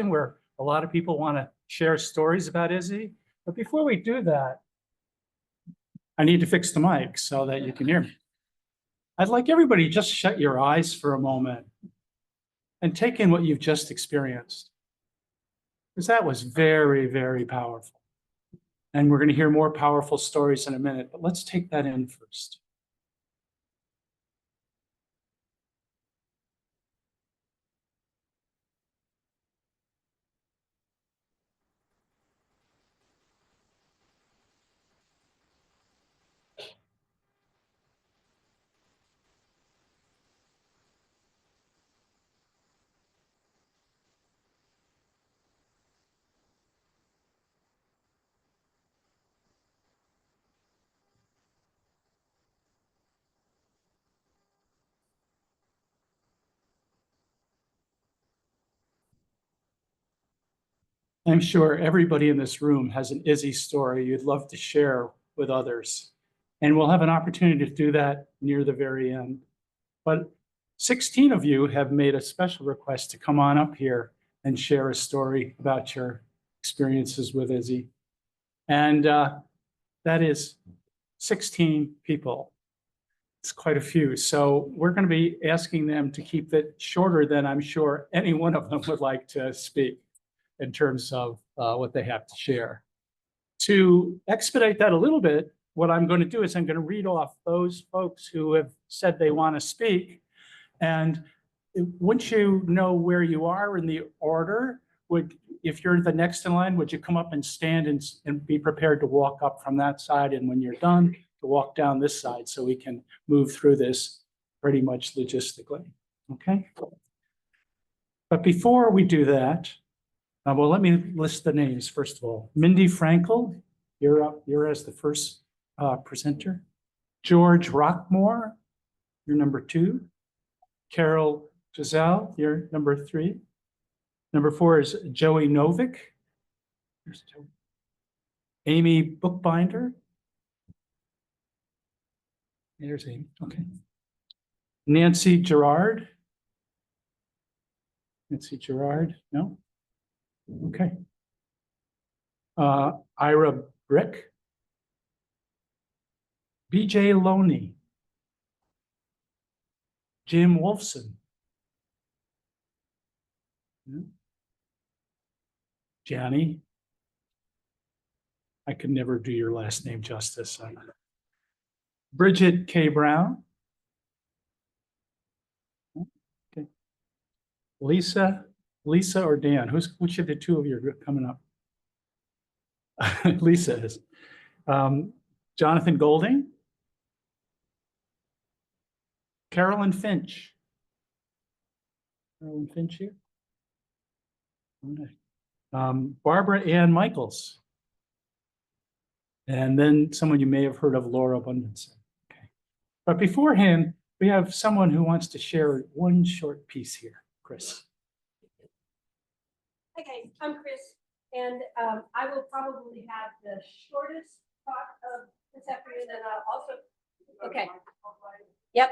where a lot of people want to share stories about Izzy. But before we do that, I need to fix the mic so that you can hear me. I'd like everybody to just shut your eyes for a moment and take in what you've just experienced. Because that was very, very powerful. And we're going to hear more powerful stories in a minute, but let's take that in first. I'm sure everybody in this room has an Izzy story you'd love to share with others. And we'll have an opportunity to do that near the very end. But 16 of you have made a special request to come on up here and share a story about your experiences with Izzy. And that is 16 people. It's quite a few. So we're going to be asking them to keep it shorter than I'm sure any one of them would like to speak in terms of what they have to share. To expedite that a little bit, what I'm going to do is I'm going to read off those folks who have said they want to speak. And once you know where you are in the order, if you're the next in line, would you come up and stand and be prepared to walk up from that side? And when you're done, to walk down this side so we can move through this pretty much logistically. Okay? But before we do that, well, let me list the names first of all. Mindy Frankel, you're up. You're as the first presenter. George Rockmore, you're number 2. Carol Giselle, you're number 3. Number 4 is Joey Novick. There's Joey. Amy Bookbinder. There's Amy. Okay. Nancy Gerard. Nancy Gerard. No. Okay. Ira Brick. BJ Loney. Jim Wolfson. Johnny. I could never do your last name justice. Bridget K. Brown. Okay. Lisa or Dan? Which of the two of you are coming up? Lisa is. Jonathan Golding. Carolyn Finch. Carolyn Finch here. Barbara Ann Michaels. And then someone you may have heard of, Laura Abundance. Okay. But beforehand, we have someone who wants to share one short piece here. Chris. Hi guys, I'm Chris, and I will probably have the shortest talk of this afternoon, and I'll also, okay. Yep.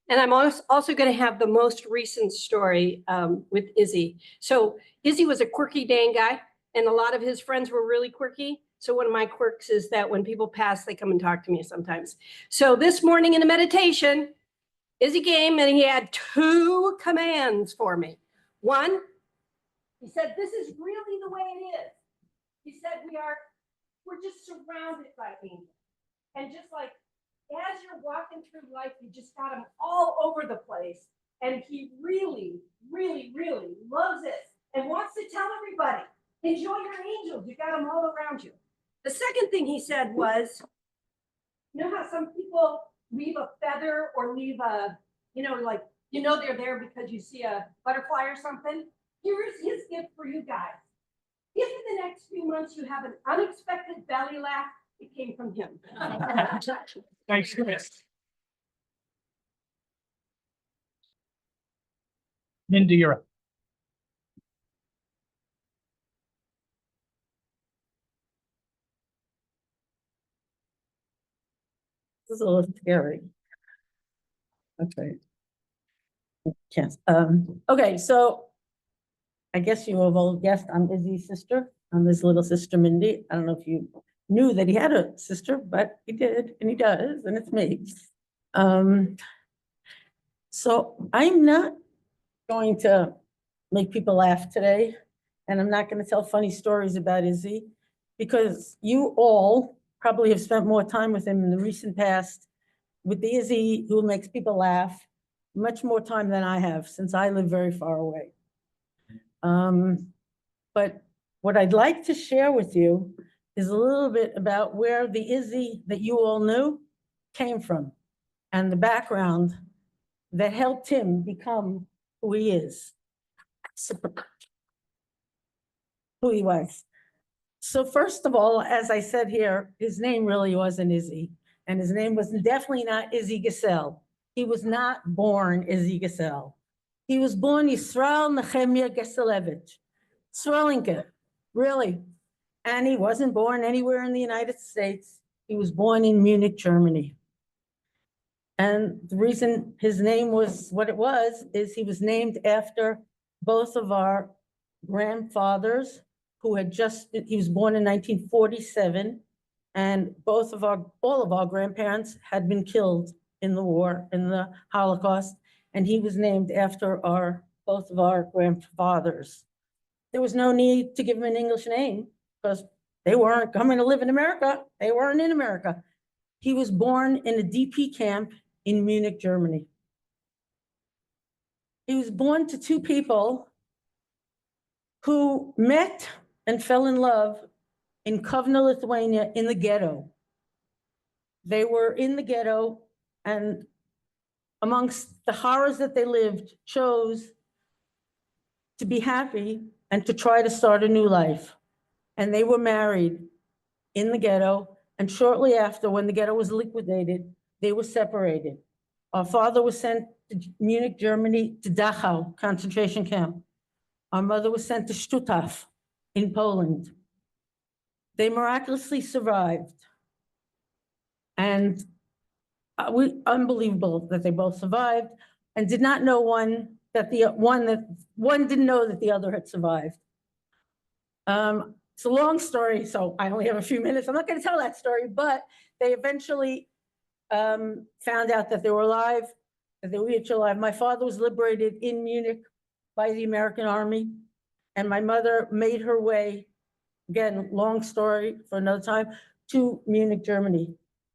And I'm also going to have the most recent story with Izzy. So Izzy was a quirky dang guy, and a lot of his friends were really quirky. So one of my quirks is that when people pass, they come and talk to me sometimes. So this morning in the meditation, Izzy came and he had 2 commands for me. One, he said, this is really the way it is. He said, we're just surrounded by angels. And just like, as you're walking through life, you just got them all over the place. And he really, really, really loves it and wants to tell everybody, enjoy your angels. You got them all around you. The second thing he said was, you know how some people leave a feather or leave a, like, they're there because you see a butterfly or something? Here's his gift for you guys. If in the next few months you have an unexpected belly laugh, it came from him. Thanks, Chris. Mindy, you're up. This is a little scary. Okay. Yes. Okay, so I guess you have all guessed, I'm Izzy's sister. I'm his little sister Mindy. I don't know if you knew that he had a sister, but he did, and he does, and it's me. Um, so I'm not going to make people laugh today, and I'm not going to tell funny stories about Izzy, because you all probably have spent more time with him in the recent past with the Izzy who makes people laugh, much more time than I have, since I live very far away. But what I'd like to share with you is a little bit about where the Izzy that you all knew came from and the background that helped him become who he is. Who he was. So first of all, as I said here, his name really wasn't Izzy, and his name was definitely not Izzy Gesell. He was not born Izzy Gesell. He was born Yisrael Nehemiah Geselevich, Srolinka, really. And he wasn't born anywhere in the United States. He was born in Munich, Germany. And the reason his name was what it was is he was named after both of our grandfathers who had he was born in 1947, and all of our grandparents had been killed in the war, in the Holocaust, and he was named after both of our grandfathers. There was no need to give him an English name because they weren't coming to live in America. They weren't in America. He was born in a DP camp in Munich, Germany. He was born to two people who met and fell in love in Kovna, Lithuania, in the ghetto. They were in the ghetto, and amongst the horrors that they lived, chose to be happy and to try to start a new life. And they were married in the ghetto, and shortly after, when the ghetto was liquidated, they were separated. Our father was sent to Munich, Germany, to Dachau concentration camp. Our mother was sent to Stuttgart in Poland. They miraculously survived. And unbelievable that they both survived, and did not know one didn't know that the other had survived. It's a long story, so I only have a few minutes. I'm not going to tell that story, but they eventually found out that they were alive, that they were each alive. My father was liberated in Munich by the American Army, and my mother made her way, again, long story for another time, to Munich, Germany.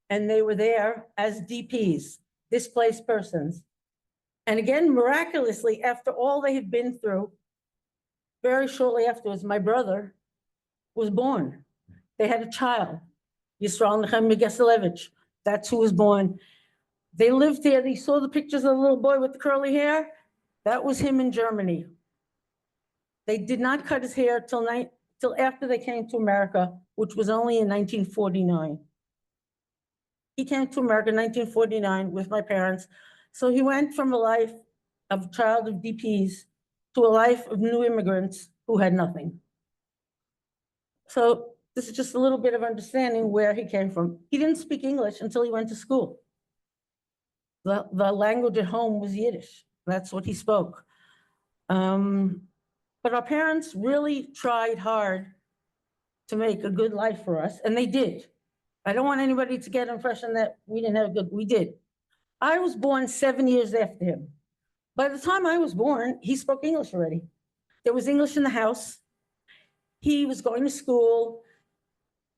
And they were there as DPs, displaced persons. And again, miraculously, after all they had been through, very shortly afterwards, my brother was born. They had a child, Yisrael Nehemiah Geselevich. That's who was born. They lived there. They saw the pictures of the little boy with the curly hair. That was him in Germany. They did not cut his hair till after they came to America, which was only in 1949. He came to America in 1949 with my parents. So he went from a life of child of DPs to a life of new immigrants who had nothing. So this is just a little bit of understanding where he came from. He didn't speak English until he went to school. The language at home was Yiddish. That's what he spoke. But our parents really tried hard to make a good life for us, and they did. I don't want anybody to get the impression that we didn't have we did. I was born 7 years after him. By the time I was born, he spoke English already. There was English in the house. He was going to school.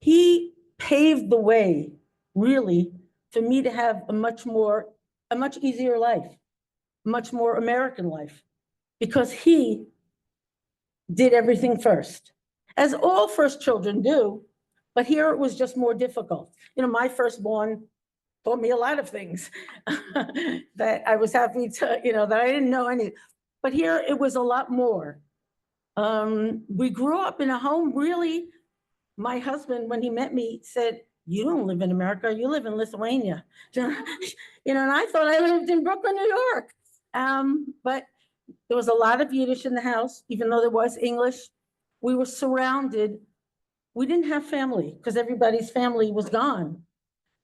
He paved the way, really, for me to have a much easier life, much more American life, because he did everything first, as all first children do. But here it was just more difficult. My firstborn taught me a lot of things that I was happy to, that I didn't know any. But here it was a lot more. We grew up in a home, really. My husband, when he met me, said, "You don't live in America, you live in Lithuania." And I thought I lived in Brooklyn, New York. But there was a lot of Yiddish in the house, even though there was English. We were surrounded. We didn't have family because everybody's family was gone.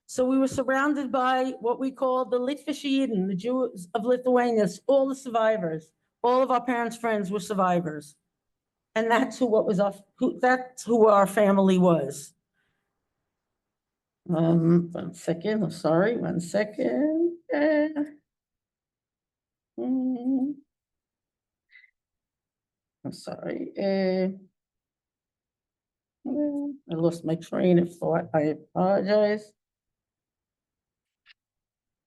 So we were surrounded by what we call the Litvische Eaton, the Jews of Lithuania, all the survivors. All of our parents' friends were survivors. And that's that's who our family was. 1 second, I'm sorry, 1 second. I'm sorry. I lost my train of thought. I apologize.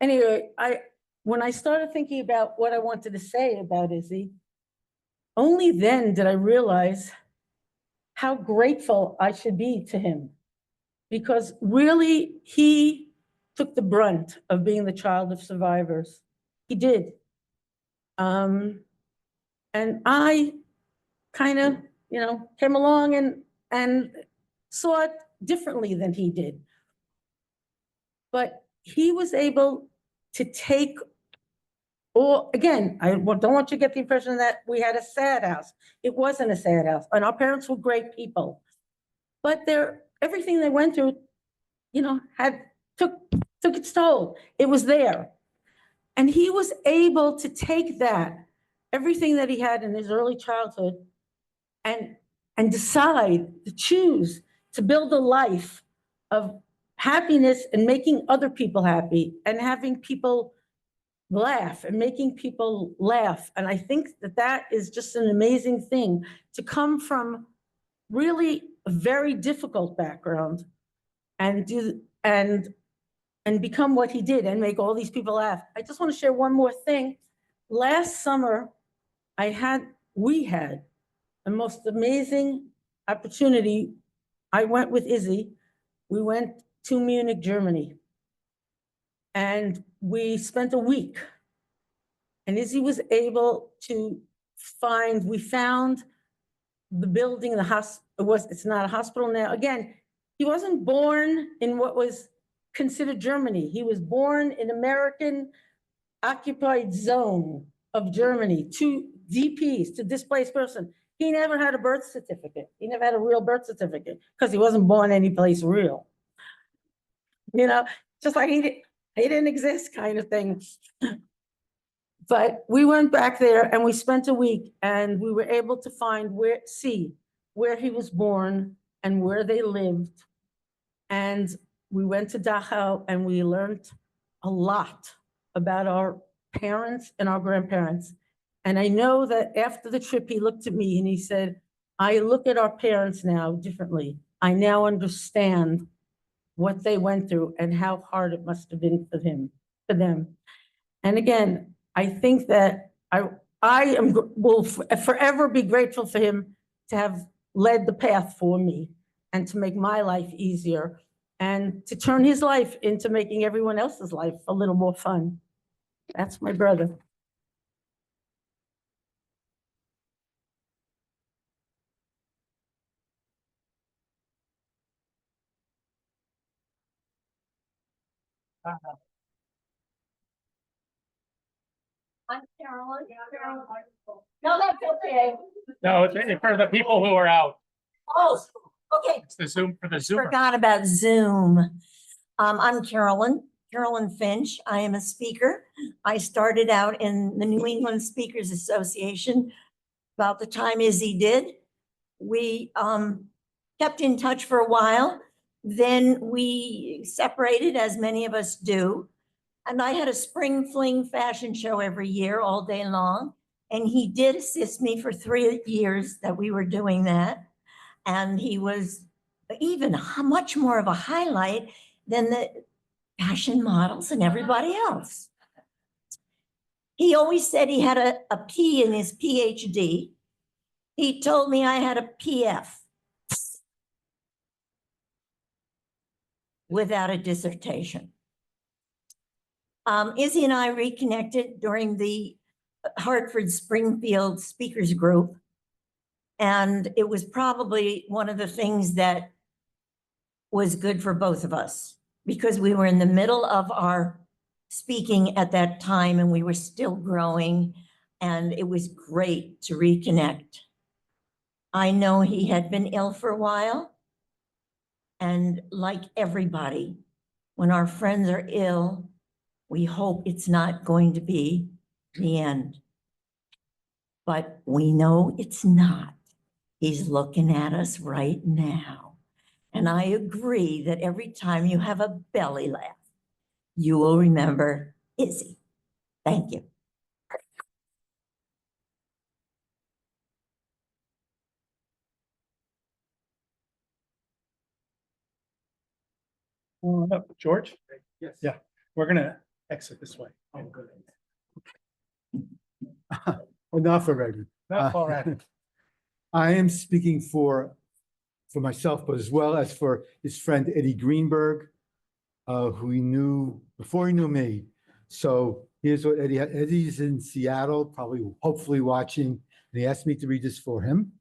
Anyway, when I started thinking about what I wanted to say about Izzy, only then did I realize how grateful I should be to him. Because really, he took the brunt of being the child of survivors. He did. And I kind of, came along and saw it differently than he did. But he was able to take, or again, I don't want you to get the impression that we had a sad house. It wasn't a sad house, and our parents were great people. But everything they went through, took its toll. It was there. And he was able to take that, everything that he had in his early childhood, and decide to choose to build a life of happiness and making other people happy and having people laugh and making people laugh. And I think that is just an amazing thing to come from really a very difficult background and become what he did and make all these people laugh. I just want to share one more thing. Last summer, we had the most amazing opportunity. I went with Izzy. We went to Munich, Germany. And we spent a week. And Izzy was able to we found the building, it's not a hospital now. Again, he wasn't born in what was considered Germany. He was born in American occupied zone of Germany, to DPs, to displaced person. He never had a birth certificate. He never had a real birth certificate because he wasn't born anyplace real. Just like he didn't exist kind of thing. But we went back there and we spent a week and we were able to see where he was born and where they lived. And we went to Dachau and we learned a lot about our parents and our grandparents. And I know that after the trip, he looked at me and he said, I look at our parents now differently. I now understand what they went through and how hard it must have been for them. And again, I think that will forever be grateful for him to have led the path for me and to make my life easier and to turn his life into making everyone else's life a little more fun. That's my brother. I'm Carolyn. No, that's okay. No, it's for the people who are out. Oh, okay. It's the Zoom for the Zoomer. Forgot about Zoom. I'm Carolyn Finch. I am a speaker. I started out in the New England Speakers Association about the time Izzy did. We kept in touch for a while. Then we separated, as many of us do. And I had a spring fling fashion show every year, all day long. And he did assist me for 3 years that we were doing that. And he was even much more of a highlight than the fashion models and everybody else. He always said he had a P in his PhD. He told me I had a PF without a dissertation. Izzy and I reconnected during the Hartford Springfield Speakers Group. And it was probably one of the things that was good for both of us because we were in the middle of our speaking at that time and we were still growing and it was great to reconnect. I know he had been ill for a while and like everybody, when our friends are ill, we hope it's not going to be the end. But we know it's not. He's looking at us right now. And I agree that every time you have a belly laugh, you will remember Izzy. Thank you. No, George? Yes. Yeah, we're gonna exit this way. Oh, good. Enough already. Not far out. I am speaking for myself, but as well as for his friend Eddie Greenberg, who he knew before he knew me. So here's what Eddie's in Seattle, probably hopefully watching, and he asked me to read this for him.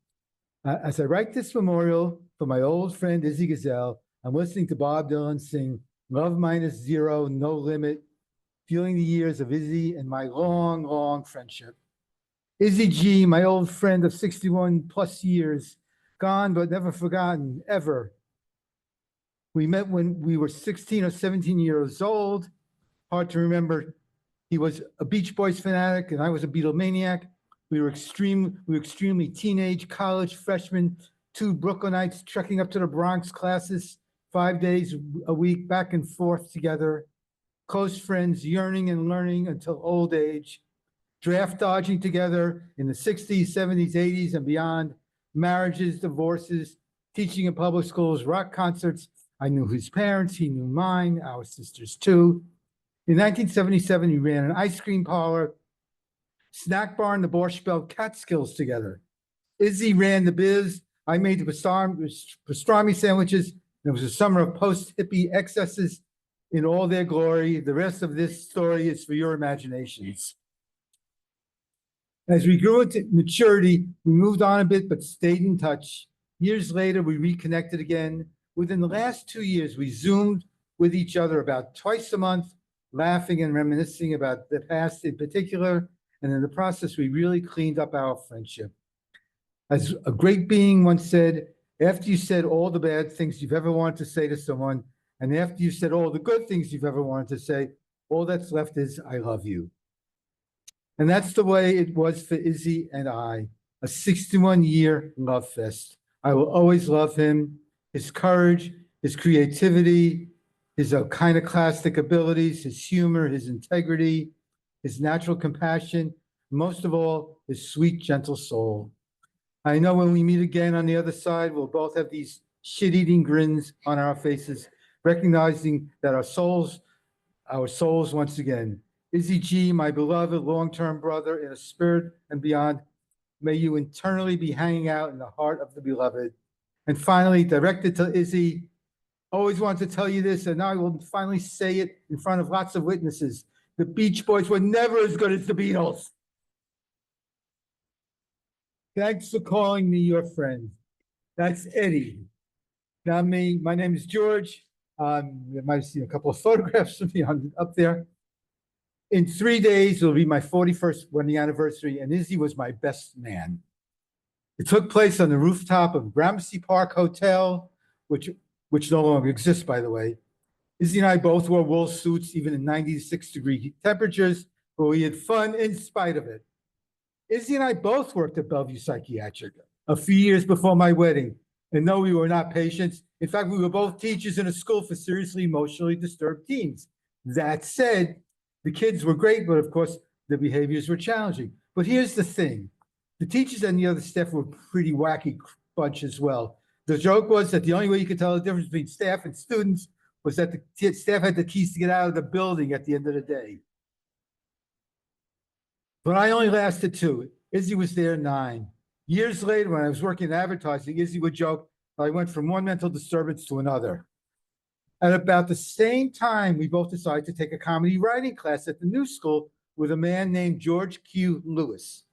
As I write this memorial for my old friend Izzy Gesell, I'm listening to Bob Dylan sing "Love Minus Zero, No Limit," feeling the years of Izzy and my long, long friendship. Izzy G, my old friend of 61 plus years, gone but never forgotten, ever. We met when we were 16 or 17 years old. Hard to remember. He was a Beach Boys fanatic and I was a Beatlemaniac. We were extremely teenage college freshmen, two Brooklynites trekking up to the Bronx classes 5 days a week, back and forth together. Close friends, yearning and learning until old age. Draft dodging together in the 60s, 70s, 80s, and beyond. Marriages, divorces, teaching in public schools, rock concerts. I knew his parents, he knew mine, our sisters too. In 1977, we ran an ice cream parlor, snack bar, and the Borscht Belt Catskills together. Izzy ran the biz. I made the pastrami sandwiches. It was a summer of post-hippie excesses in all their glory. The rest of this story is for your imaginations. As we grew into maturity, we moved on a bit, but stayed in touch. Years later, we reconnected again. Within the last 2 years, we Zoomed with each other about twice a month, laughing and reminiscing about the past in particular. And in the process, we really cleaned up our friendship. As a great being once said, after you said all the bad things you've ever wanted to say to someone, and after you said all the good things you've ever wanted to say, all that's left is, I love you. And that's the way it was for Izzy and I, a 61-year love fest. I will always love him, his courage, his creativity, his iconoclastic abilities, his humor, his integrity, his natural compassion, most of all, his sweet, gentle soul. I know when we meet again on the other side, we'll both have these shit-eating grins on our faces, recognizing that our souls once again. Izzy G, my beloved long-term brother in a spirit and beyond, may you eternally be hanging out in the heart of the beloved. And finally, directed to Izzy, always wanted to tell you this, and now I will finally say it in front of lots of witnesses. The Beach Boys were never as good as the Beatles. Thanks for calling me your friend. That's Eddie. Now my name is George. You might have seen a couple of photographs of me up there. In 3 days, it'll be my 41st wedding anniversary, and Izzy was my best man. It took place on the rooftop of Gramercy Park Hotel, which no longer exists, by the way. Izzy and I both wore wool suits, even in 96-degree temperatures, but we had fun in spite of it. Izzy and I both worked at Bellevue Psychiatric a few years before my wedding. And no, we were not patients. In fact, we were both teachers in a school for seriously emotionally disturbed teens. That said, the kids were great, but of course, the behaviors were challenging. But here's the thing. The teachers and the other staff were a pretty wacky bunch as well. The joke was that the only way you could tell the difference between staff and students was that the staff had the keys to get out of the building at the end of the day. But I only lasted 2. Izzy was there 9. Years later, when I was working in advertising, Izzy would joke, I went from one mental disturbance to another. At about the same time, we both decided to take a comedy writing class at the New School with a man named George Q. Lewis.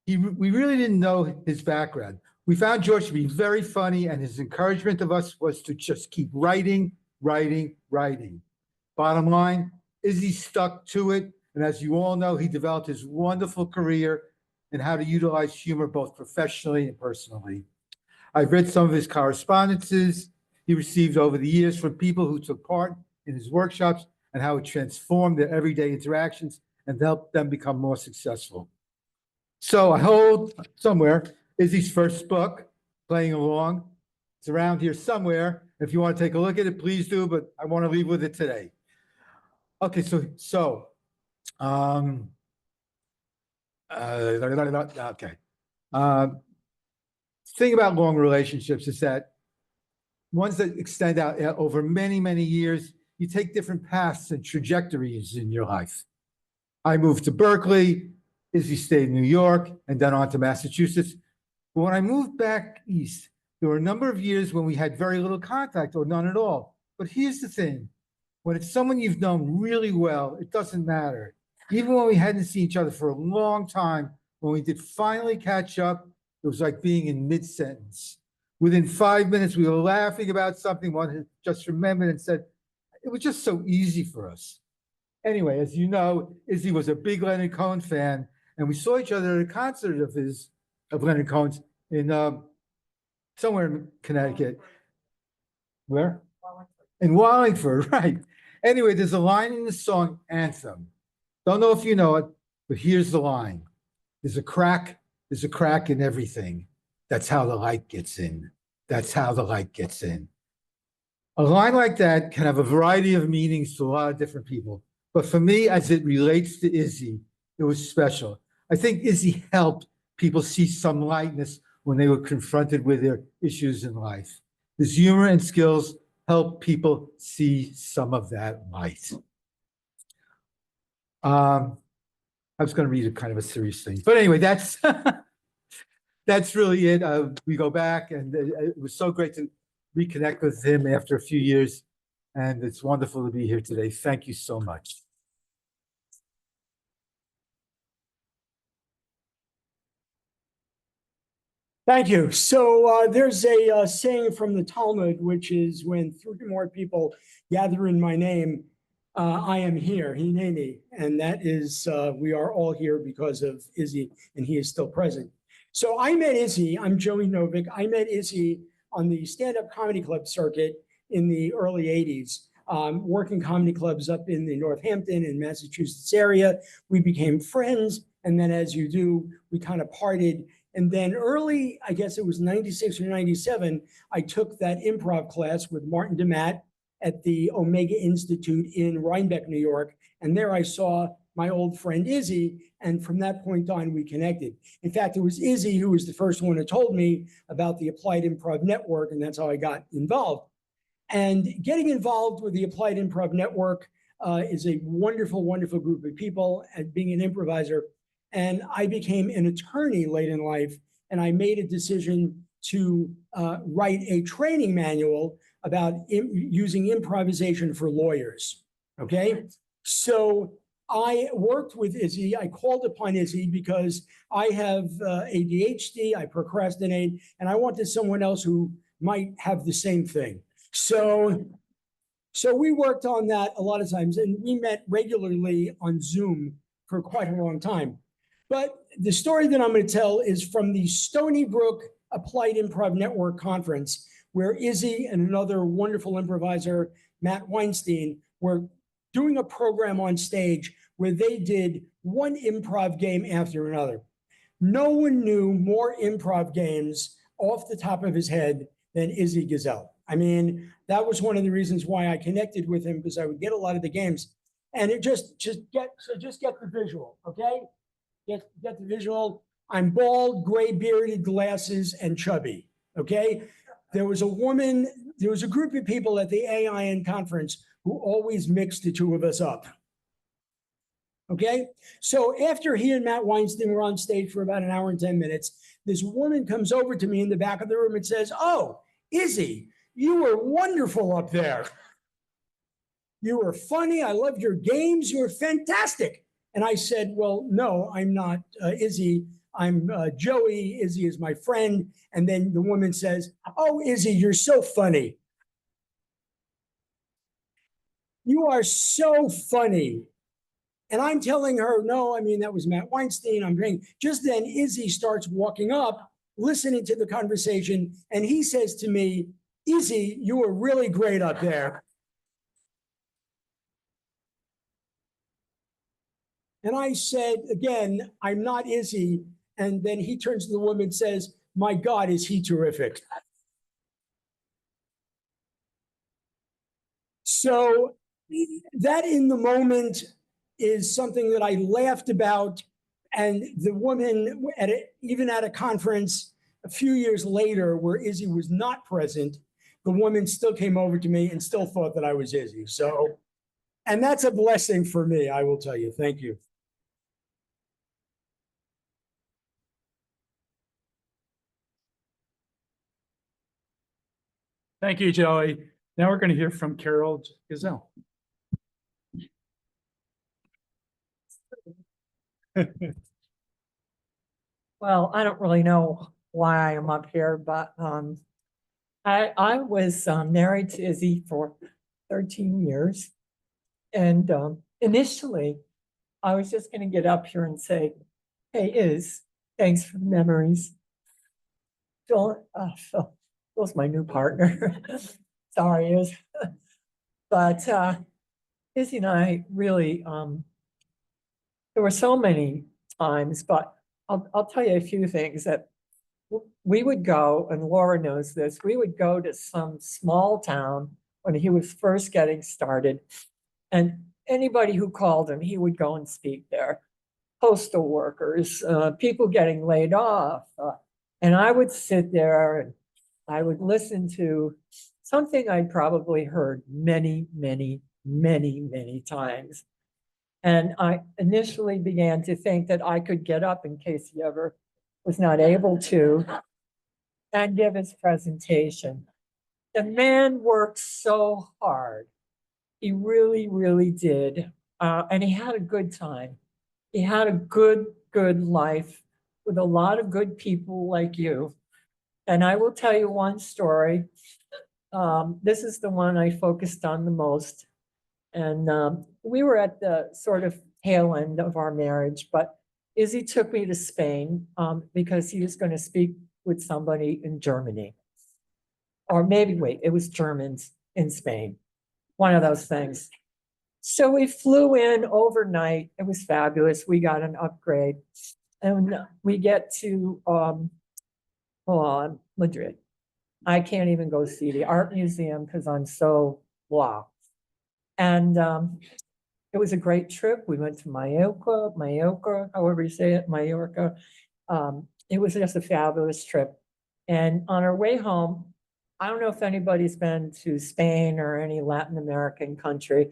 We really didn't know his background. We found George to be very funny, and his encouragement of us was to just keep writing. Bottom line, Izzy stuck to it. And as you all know, he developed his wonderful career in how to utilize humor both professionally and personally. I've read some of his correspondences he received over the years from people who took part in his workshops and how it transformed their everyday interactions and helped them become more successful. So I hold somewhere Izzy's first book, Playing Along. It's around here somewhere. If you want to take a look at it, please do, but I want to leave with it today. Okay, okay. Thing about long relationships is that ones that extend out over many, many years, you take different paths and trajectories in your life. I moved to Berkeley, Izzy stayed in New York, and then on to Massachusetts. But when I moved back east, there were a number of years when we had very little contact or none at all. But here's the thing, when it's someone you've known really well, it doesn't matter. Even when we hadn't seen each other for a long time, when we did finally catch up, it was like being in mid-sentence. Within 5 minutes, we were laughing about something, one had just remembered and said, it was just so easy for us. Anyway, as you know, Izzy was a big Leonard Cohen fan, and we saw each other at a concert of Leonard Cohen's in somewhere in Connecticut. Where? In Wallingford, right. Anyway, there's a line in the song Anthem. Don't know if you know it, but here's the line. There's a crack in everything. That's how the light gets in. That's how the light gets in. A line like that can have a variety of meanings to a lot of different people. But for me, as it relates to Izzy, it was special. I think Izzy helped people see some lightness when they were confronted with their issues in life. His humor and skills help people see some of that light. I was going to read a kind of a serious thing, but anyway, that's that's really it. We go back, and it was so great to reconnect with him after a few years, and it's wonderful to be here today. Thank you so much. Thank you. So there's a saying from the Talmud, which is when 3 more people gather in my name, I am here, hineni. And that is, we are all here because of Izzy, and he is still present. So I met Izzy, I'm Joey Novick. I met Izzy on the stand-up comedy club circuit in the early 80s, working comedy clubs up in the Northampton and Massachusetts area. We became friends. And then as you do, we kind of parted. And then early, I guess it was 96 or 97, I took that improv class with Martin DeMatt at the Omega Institute in Rhinebeck, New York. And there I saw my old friend Izzy. And from that point on, we connected. In fact, it was Izzy who was the first one who told me about the Applied Improv Network. And that's how I got involved. And getting involved with the Applied Improv Network is a wonderful, wonderful group of people. And being an improviser, and I became an attorney late in life, and I made a decision to write a training manual about using improvisation for lawyers, okay? So I worked with Izzy. I called upon Izzy because I have ADHD, I procrastinate, and I wanted someone else who might have the same thing. So we worked on that a lot of times, and we met regularly on Zoom for quite a long time. But the story that I'm going to tell is from the Stony Brook Applied Improv Network conference, where Izzy and another wonderful improviser, Matt Weinstein, were doing a program on stage where they did one improv game after another. No one knew more improv games off the top of his head than Izzy Gesell. I mean, that was one of the reasons why I connected with him, because I would get a lot of the games, and it just get the visual, okay? Get the visual. I'm bald, gray bearded, glasses, and chubby. Okay. There was a group of people at the AIN conference who always mixed the two of us up. Okay. So after he and Matt Weinstein were on stage for about an hour and 10 minutes, this woman comes over to me in the back of the room and says, "Oh, Izzy, you were wonderful up there. You were funny. I loved your games. You were fantastic." And I said, "Well, no, I'm not Izzy. I'm Joey. Izzy is my friend." And then the woman says, "Oh, Izzy, you're so funny. You are so funny." And I'm telling her, "No, I mean, that was Matt Weinstein. I'm doing." Just then, Izzy starts walking up, listening to the conversation. And he says to me, "Izzy, you were really great up there." And I said, again, "I'm not Izzy." And then he turns to the woman and says, my God, is he terrific. So that in the moment is something that I laughed about. And the woman even at a conference a few years later where Izzy was not present, the woman still came over to me and still thought that I was Izzy. So, and that's a blessing for me, I will tell you. Thank you. Thank you, Joey. Now we're going to hear from Carol Gesell. Well, I don't really know why I'm up here, but I was married to Izzy for 13 years. And initially, I was just going to get up here and say, hey, thanks for the memories. Phil's my new partner. Sorry, Iz. But Izzy and I really, there were so many times, but I'll tell you a few things that we would go, and Laura knows this, we would go to some small town when he was first getting started. And anybody who called him, he would go and speak there. Postal workers, people getting laid off. And I would sit there and I would listen to something I'd probably heard many, many, many, many times. And I initially began to think that I could get up in case he ever was not able to and give his presentation. The man worked so hard. He really, really did. And he had a good time. He had a good life with a lot of good people like you. And I will tell you one story. This is the one I focused on the most. And we were at the sort of tail end of our marriage, but Izzy took me to Spain because he was going to speak with somebody in Germany. Or maybe, wait, it was Germans in Spain. One of those things. So we flew in overnight. It was fabulous. We got an upgrade. And we get to Madrid. I can't even go see the art museum because I'm so blah. And it was a great trip. We went to Mallorca, however you say it, Mallorca. It was just a fabulous trip. And on our way home, I don't know if anybody's been to Spain or any Latin American country,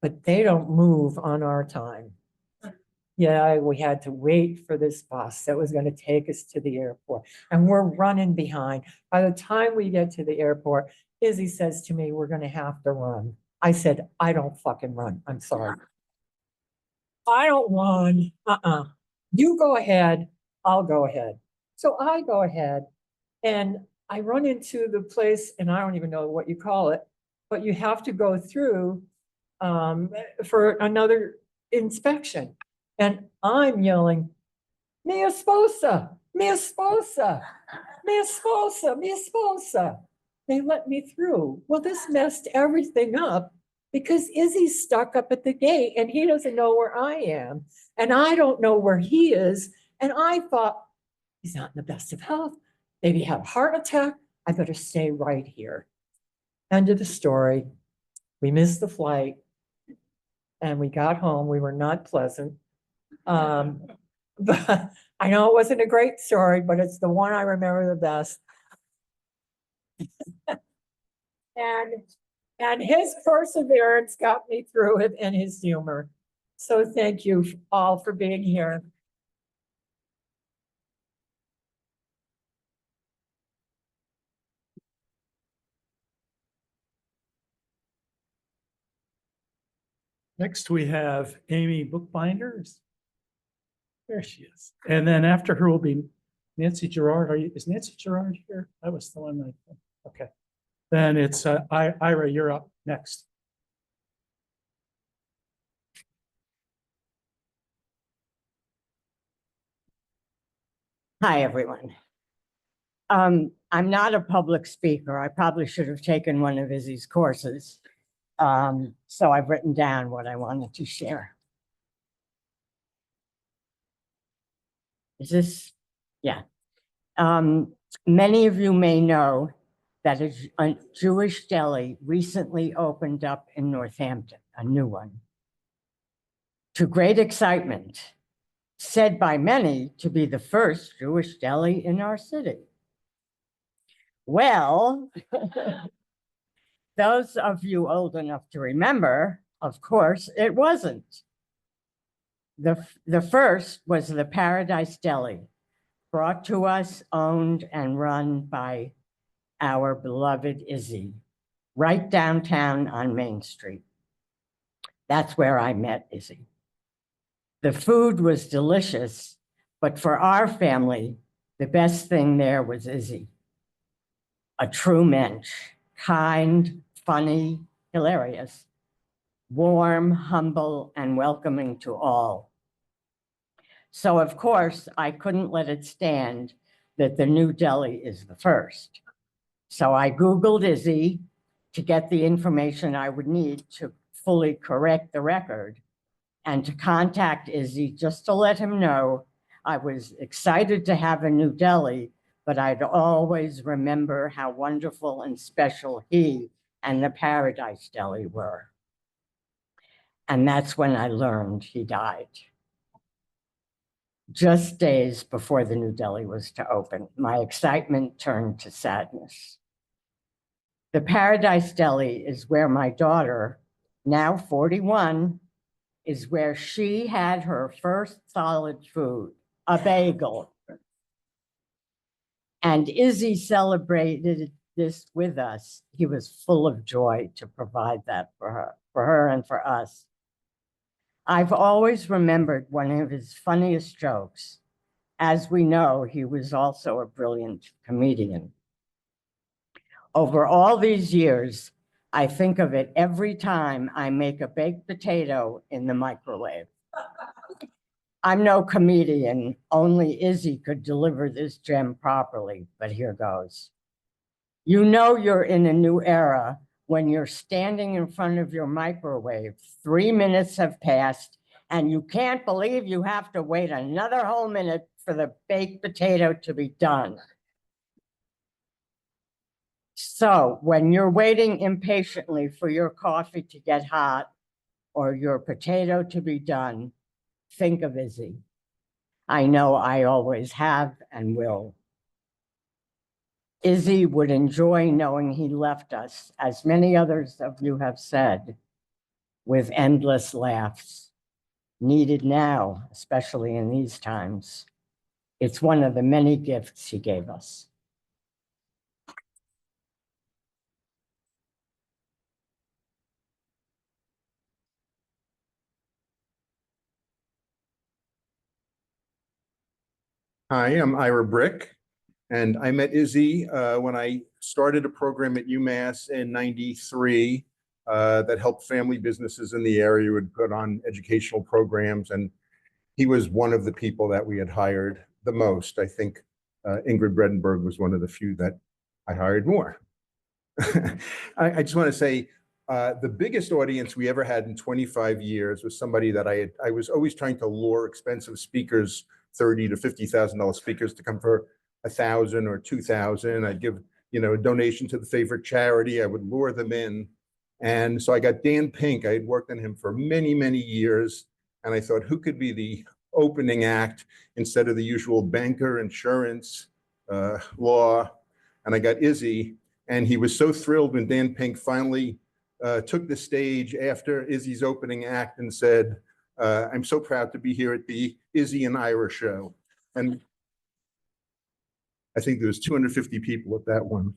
but they don't move on our time. Yeah, we had to wait for this bus that was going to take us to the airport. And we're running behind. By the time we get to the airport, Izzy says to me, we're going to have to run. I said, I don't fucking run. I'm sorry. I don't run. You go ahead. I'll go ahead. So I go ahead and I run into the place, and I don't even know what you call it, but you have to go through for another inspection. And I'm yelling, mi esposa, mi esposa, mi esposa, mi esposa. They let me through. Well, this messed everything up because Izzy's stuck up at the gate and he doesn't know where I am. And I don't know where he is. And I thought, he's not in the best of health. Maybe he had a heart attack. I better stay right here. End of the story. We missed the flight and we got home. We were not pleasant. But I know it wasn't a great story, but it's the one I remember the best. And his perseverance got me through it and his humor. So thank you all for being here. Next, we have Amy Bookbinders. There she is. And then after her will be Nancy Gerard. Is Nancy Gerard here? That was the one. Okay. Then it's Ira, you're up next. Hi, everyone. I'm not a public speaker. I probably should have taken one of Izzy's courses. So I've written down what I wanted to share. Is this? Yeah. Many of you may know that a Jewish deli recently opened up in Northampton, a new one. To great excitement, said by many to be the first Jewish deli in our city. Well, those of you old enough to remember, of course, it wasn't. The first was the Paradise Deli, brought to us, owned and run by our beloved Izzy, right downtown on Main Street. That's where I met Izzy. The food was delicious, but for our family, the best thing there was Izzy. A true mensch, kind, funny, hilarious, warm, humble, and welcoming to all. So of course, I couldn't let it stand that the new deli is the first. So I Googled Izzy to get the information I would need to fully correct the record and to contact Izzy just to let him know I was excited to have a new deli, but I'd always remember how wonderful and special he and the Paradise Deli were. And that's when I learned he died. Just days before the new deli was to open, my excitement turned to sadness. The Paradise Deli is where my daughter, now 41, is where she had her first solid food, a bagel. And Izzy celebrated this with us. He was full of joy to provide that for her and for us. I've always remembered one of his funniest jokes. As we know, he was also a brilliant comedian. Over all these years, I think of it every time I make a baked potato in the microwave. I'm no comedian, only Izzy could deliver this gem properly, but here goes. You know you're in a new era when you're standing in front of your microwave, 3 minutes have passed, and you can't believe you have to wait another whole minute for the baked potato to be done. So when you're waiting impatiently for your coffee to get hot or your potato to be done, think of Izzy. I know I always have and will. Izzy would enjoy knowing he left us, as many others of you have said, with endless laughs, needed now, especially in these times. It's one of the many gifts he gave us. Hi, I'm Ira Brick, and I met Izzy when I started a program at UMass in '93 that helped family businesses in the area would put on educational programs, and he was one of the people that we had hired the most. I think Ingrid Bredenberg was one of the few that I hired more. I just want to say the biggest audience we ever had in 25 years was somebody that I was always trying to lure expensive speakers, $30,000 to $50,000 speakers, to come for $1,000 or $2,000. I'd give, a donation to the favorite charity. I would lure them in. And so I got Dan Pink. I had worked on him for many, many years. And I thought, who could be the opening act instead of the usual banker, insurance, law? And I got Izzy. And he was so thrilled when Dan Pink finally took the stage after Izzy's opening act and said, I'm so proud to be here at the Izzy and Ira show. And I think there was 250 people at that one.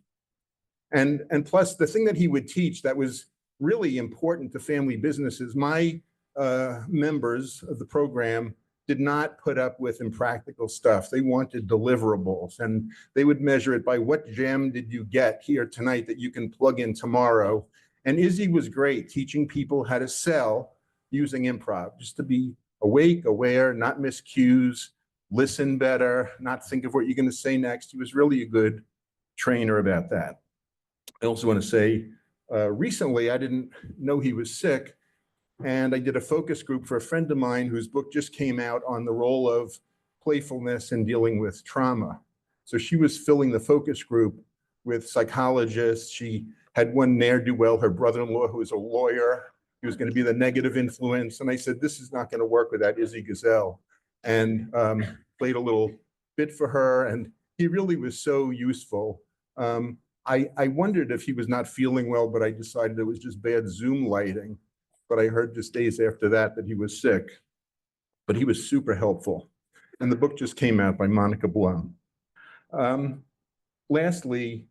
And plus the thing that he would teach that was really important to family businesses, my members of the program did not put up with impractical stuff. They wanted deliverables, and they would measure it by what gem did you get here tonight that you can plug in tomorrow. And Izzy was great teaching people how to sell using improv, just to be awake, aware, not miss cues, listen better, not think of what you're going to say next. He was really a good trainer about that. I also want to say, recently, I didn't know he was sick, and I did a focus group for a friend of mine whose book just came out on the role of playfulness in dealing with trauma. So she was filling the focus group with psychologists. She had one ne'er-do-well, her brother-in-law, who was a lawyer. He was going to be the negative influence. And I said, this is not going to work without Izzy Gesell. And played a little bit for her. And he really was so useful. I wondered if he was not feeling well, but I decided it was just bad Zoom lighting. But I heard just days after that he was sick. But he was super helpful. And the book just came out by Monica Blum. Lastly,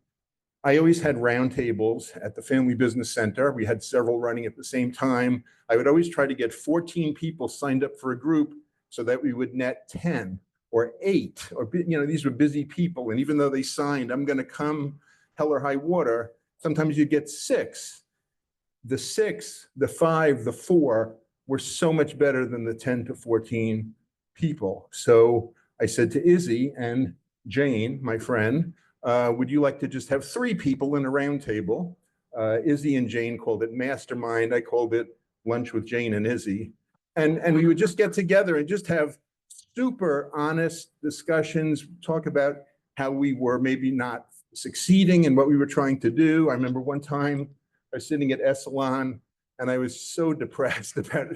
I always had roundtables at the Family Business Center. We had several running at the same time. I would always try to get 14 people signed up for a group so that we would net 10 or 8, or, these were busy people. And even though they signed, I'm going to come hell or high water, sometimes you get 6. The 6, the 5, the 4 were so much better than the 10 to 14 people. So I said to Izzy and Jane, my friend, would you like to just have 3 people in a round table? Izzy and Jane called it mastermind. I called it lunch with Jane and Izzy. And we would just get together and just have super honest discussions, talk about how we were maybe not succeeding in what we were trying to do. I remember one time I was sitting at Essalon and I was so depressed about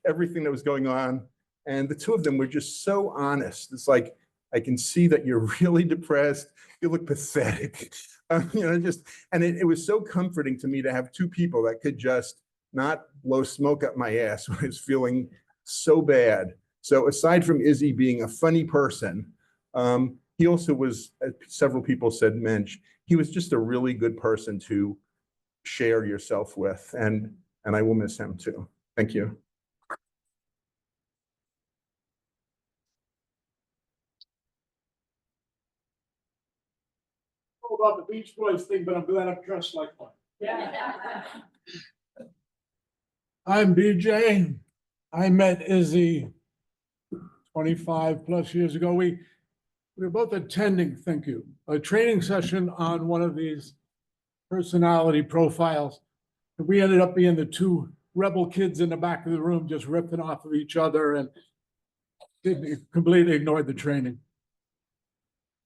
everything that was going on. And the two of them were just so honest. It's like, I can see that you're really depressed. You look pathetic. And it was so comforting to me to have 2 people that could just not blow smoke up my ass when I was feeling so bad. So aside from Izzy being a funny person, he also was, as several people said, Mensch, he was just a really good person to share yourself with. And I will miss him too. Thank you. About the Beach Boys thing, but I'm glad I'm dressed like one. I'm BJ. I met Izzy 25 plus years ago. We were both attending, thank you, a training session on one of these personality profiles. We ended up being the 2 rebel kids in the back of the room, just ripping off of each other and completely ignored the training.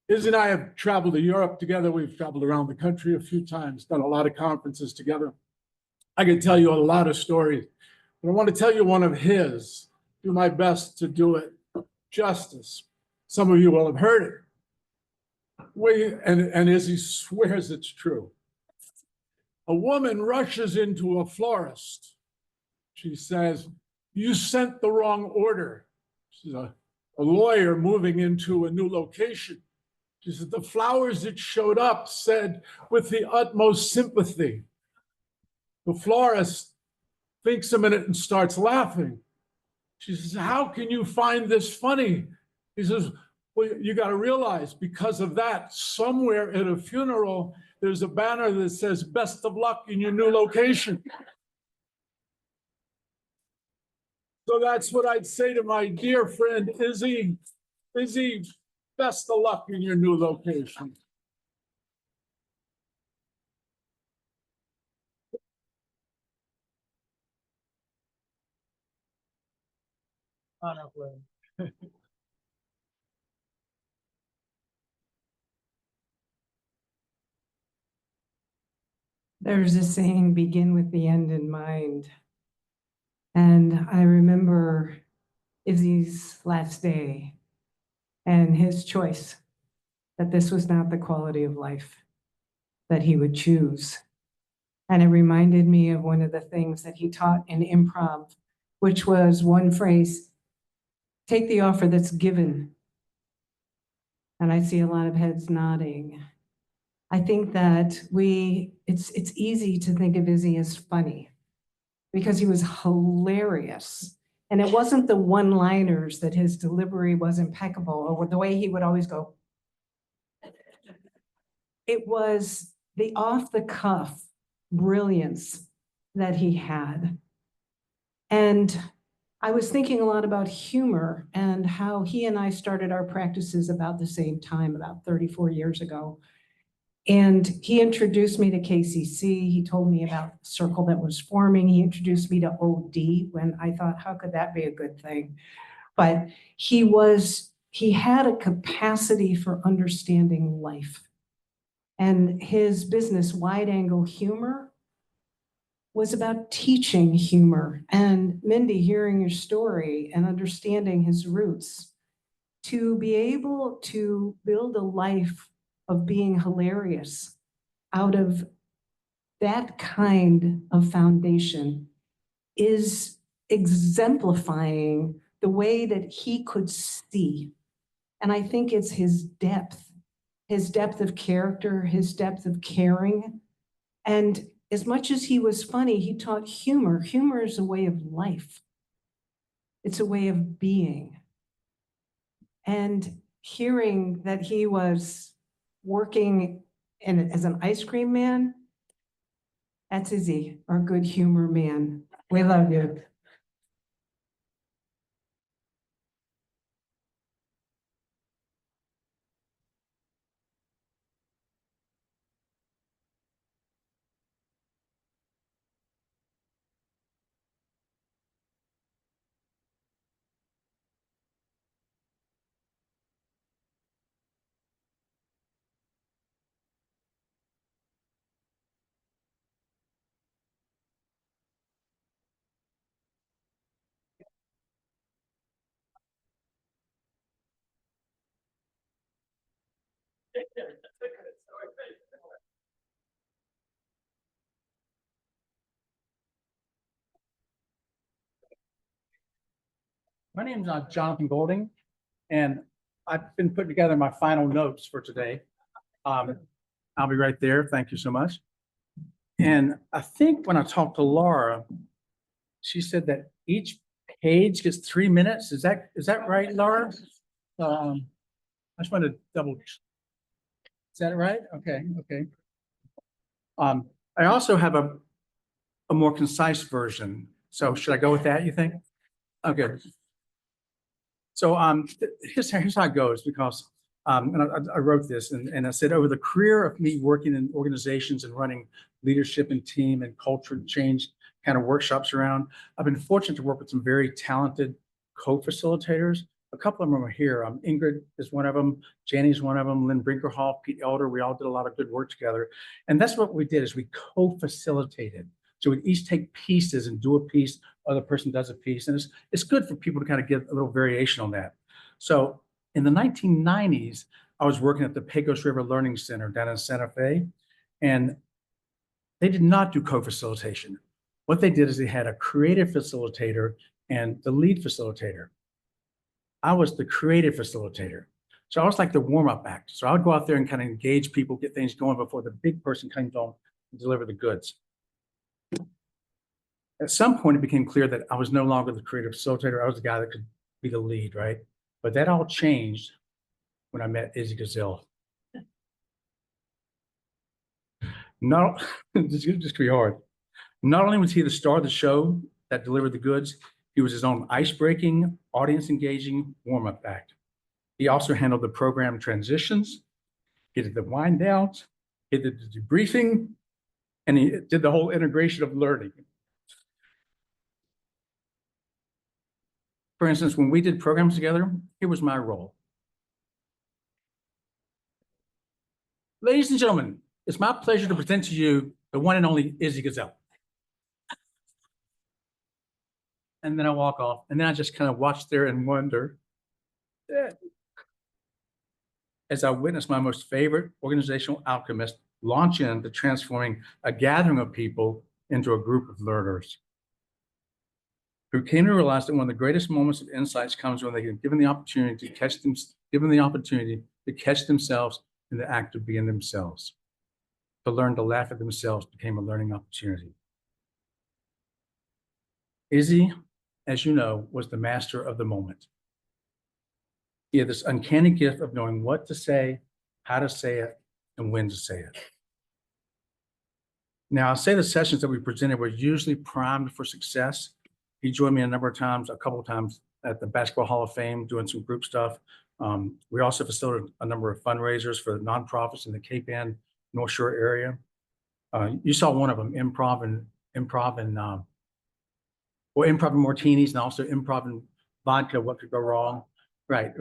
Izzy and I have traveled to Europe together. We've traveled around the country a few times, done a lot of conferences together. I can tell you a lot of stories, but I want to tell you one of his, do my best to do it justice. Some of you will have heard it. And Izzy swears it's true. A woman rushes into a florist. She says, you sent the wrong order. She's a lawyer moving into a new location. She said, the flowers that showed up said with the utmost sympathy. The florist thinks a minute and starts laughing. She says, how can you find this funny? He says, well, you got to realize because of that, somewhere at a funeral, there's a banner that says, best of luck in your new location. So that's what I'd say to my dear friend, Izzy. Izzy, best of luck in your new location. There's a saying, begin with the end in mind. And I remember Izzy's last day and his choice that this was not the quality of life that he would choose. And it reminded me of one of the things that he taught in improv, which was one phrase, take the offer that's given. And I see a lot of heads nodding. I think that it's easy to think of Izzy as funny because he was hilarious. And it wasn't the one-liners that his delivery was impeccable or the way he would always go. It was the off-the-cuff brilliance that he had. And I was thinking a lot about humor and how he and I started our practices about the same time, about 34 years ago. And he introduced me to KCC. He told me about the circle that was forming. He introduced me to OD when I thought, how could that be a good thing? But he was he had a capacity for understanding life. And his business, Wide Angle Humor, was about teaching humor. And Mindy, hearing your story and understanding his roots, to be able to build a life of being hilarious out of that kind of foundation is exemplifying the way that he could see. And I think it's his depth of character, his depth of caring. And as much as he was funny, he taught humor. Humor is a way of life. It's a way of being. And hearing that he was working as an ice cream man, that's Izzy, our good humor man. We love you. My name's Jonathan Golding, and I've been putting together my final notes for today. I'll be right there. Thank you so much. And I think when I talked to Laura, she said that each page gets 3 minutes. Is that right, Laura? I just wanted to double. Is that right? Okay, okay. I also have a more concise version. So should I go with that, you think? Okay. So here's how it goes, because and I wrote this and I said, over the career of me working in organizations and running leadership and team and culture change kind of workshops around, I've been fortunate to work with some very talented co-facilitators. A couple of them are here. Ingrid is one of them. Jani's one of them. Lynn Brinkerhoff, Pete Elder. We all did a lot of good work together. And that's what we did, is we co-facilitated. So we each take pieces and do a piece. Other person does a piece. And it's good for people to kind of get a little variation on that. So in the 1990s, I was working at the Pecos River Learning Center down in Santa Fe. And they did not do co-facilitation. What they did is they had a creative facilitator and the lead facilitator. I was the creative facilitator. So I was like the warm-up act. So I would go out there and kind of engage people, get things going before the big person comes on and deliver the goods. At some point, it became clear that I was no longer the creative facilitator. I was the guy that could be the lead, right? But that all changed when I met Izzy Gesell. No, this is just be hard. Not only was he the star of the show that delivered the goods, he was his own ice-breaking, audience-engaging warm-up act. He also handled the program transitions, he did the wind downs, he did the debriefing, and he did the whole integration of learning. For instance, when we did programs together, here was my role. Ladies and gentlemen, it's my pleasure to present to you the one and only Izzy Gesell. And then I walk off, and then I just kind of watch there and wonder, as I witnessed my most favorite organizational alchemist launch into transforming a gathering of people into a group of learners, who came to realize that one of the greatest moments of insights comes when they get given the opportunity to catch themselves in the act of being themselves. To learn to laugh at themselves became a learning opportunity. Izzy, as you know, was the master of the moment. He had this uncanny gift of knowing what to say, how to say it, and when to say it. Now, I'll say the sessions that we presented were usually primed for success. He joined me a couple of times at the Basketball Hall of Fame, doing some group stuff. We also facilitated a number of fundraisers for nonprofits in the Cape Ann, North Shore area. You saw one of them, improv and martinis, and also improv and vodka, what could go wrong. Right.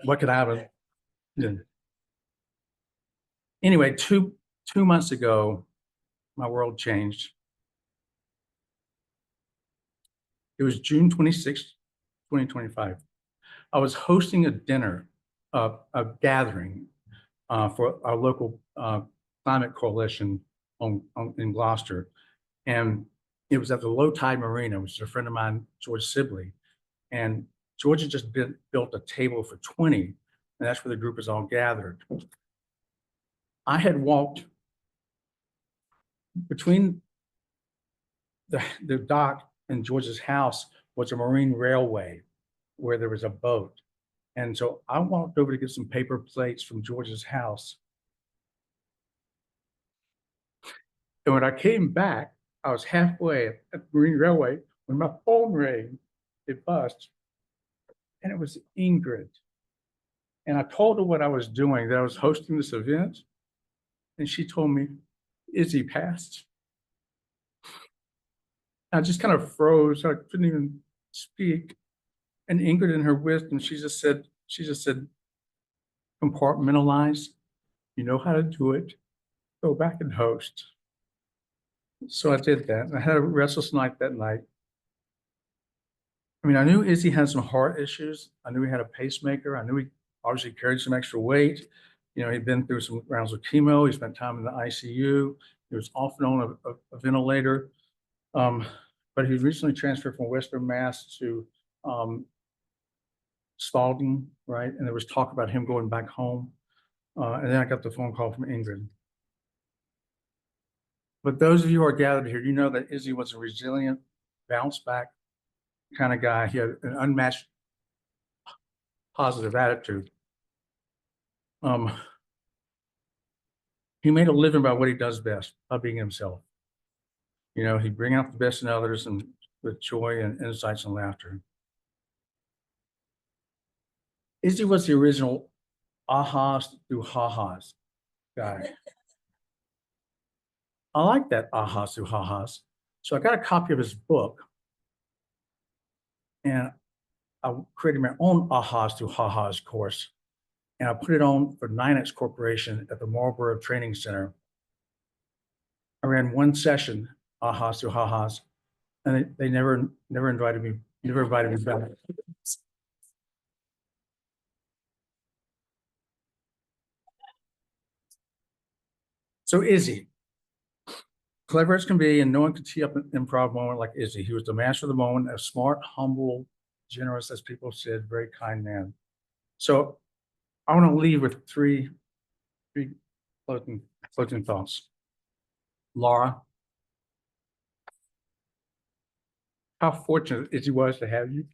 What could happen? Yeah. Anyway, two months ago, my world changed. It was June 26th, 2025. I was hosting a dinner, a gathering for our local climate coalition in Gloucester. And it was at the Low Tide Marina, which is a friend of mine, George Sibley. And George had just built a table for 20, and that's where the group is all gathered. I had walked between the dock and George's house was a marine railway where there was a boat. And so I walked over to get some paper plates from George's house. And when I came back, I was halfway at the Marine Railway when my phone rang. It buzzed. And it was Ingrid. And I told her what I was doing, that I was hosting this event. And she told me, Izzy passed. I just kind of froze. I couldn't even speak. And Ingrid, in her wisdom, she just said, compartmentalize. You know how to do it. Go back and host. So I did that. And I had a restless night that night. I mean, I knew Izzy had some heart issues. I knew he had a pacemaker. I knew he obviously carried some extra weight. You know, he'd been through some rounds of chemo. He spent time in the ICU. He was off and on a ventilator. But he recently transferred from Western Mass to Spalding, right? And there was talk about him going back home. And then I got the phone call from Ingrid. But those of you who are gathered here, you know that Izzy was a resilient, bounce back kind of guy. He had an unmatched positive attitude. He made a living by what he does best, by being himself. You know, he'd bring out the best in others and with joy and insights and laughter. Izzy was the original ahas through ha-has guy. I like that ahas through ha-has. So I got a copy of his book and I created my own ahas through ha-has course. And I put it on for 9X Corporation at the Marlboro Training Center. I ran one session, ahas through ha-has, and they never invited me back. So Izzy, clever as can be, and no one could tee up an improv moment like Izzy. He was the master of the moment, a smart, humble, generous, as people said, very kind man. So I want to leave with three closing thoughts. Laura, how fortunate Izzy was to have you.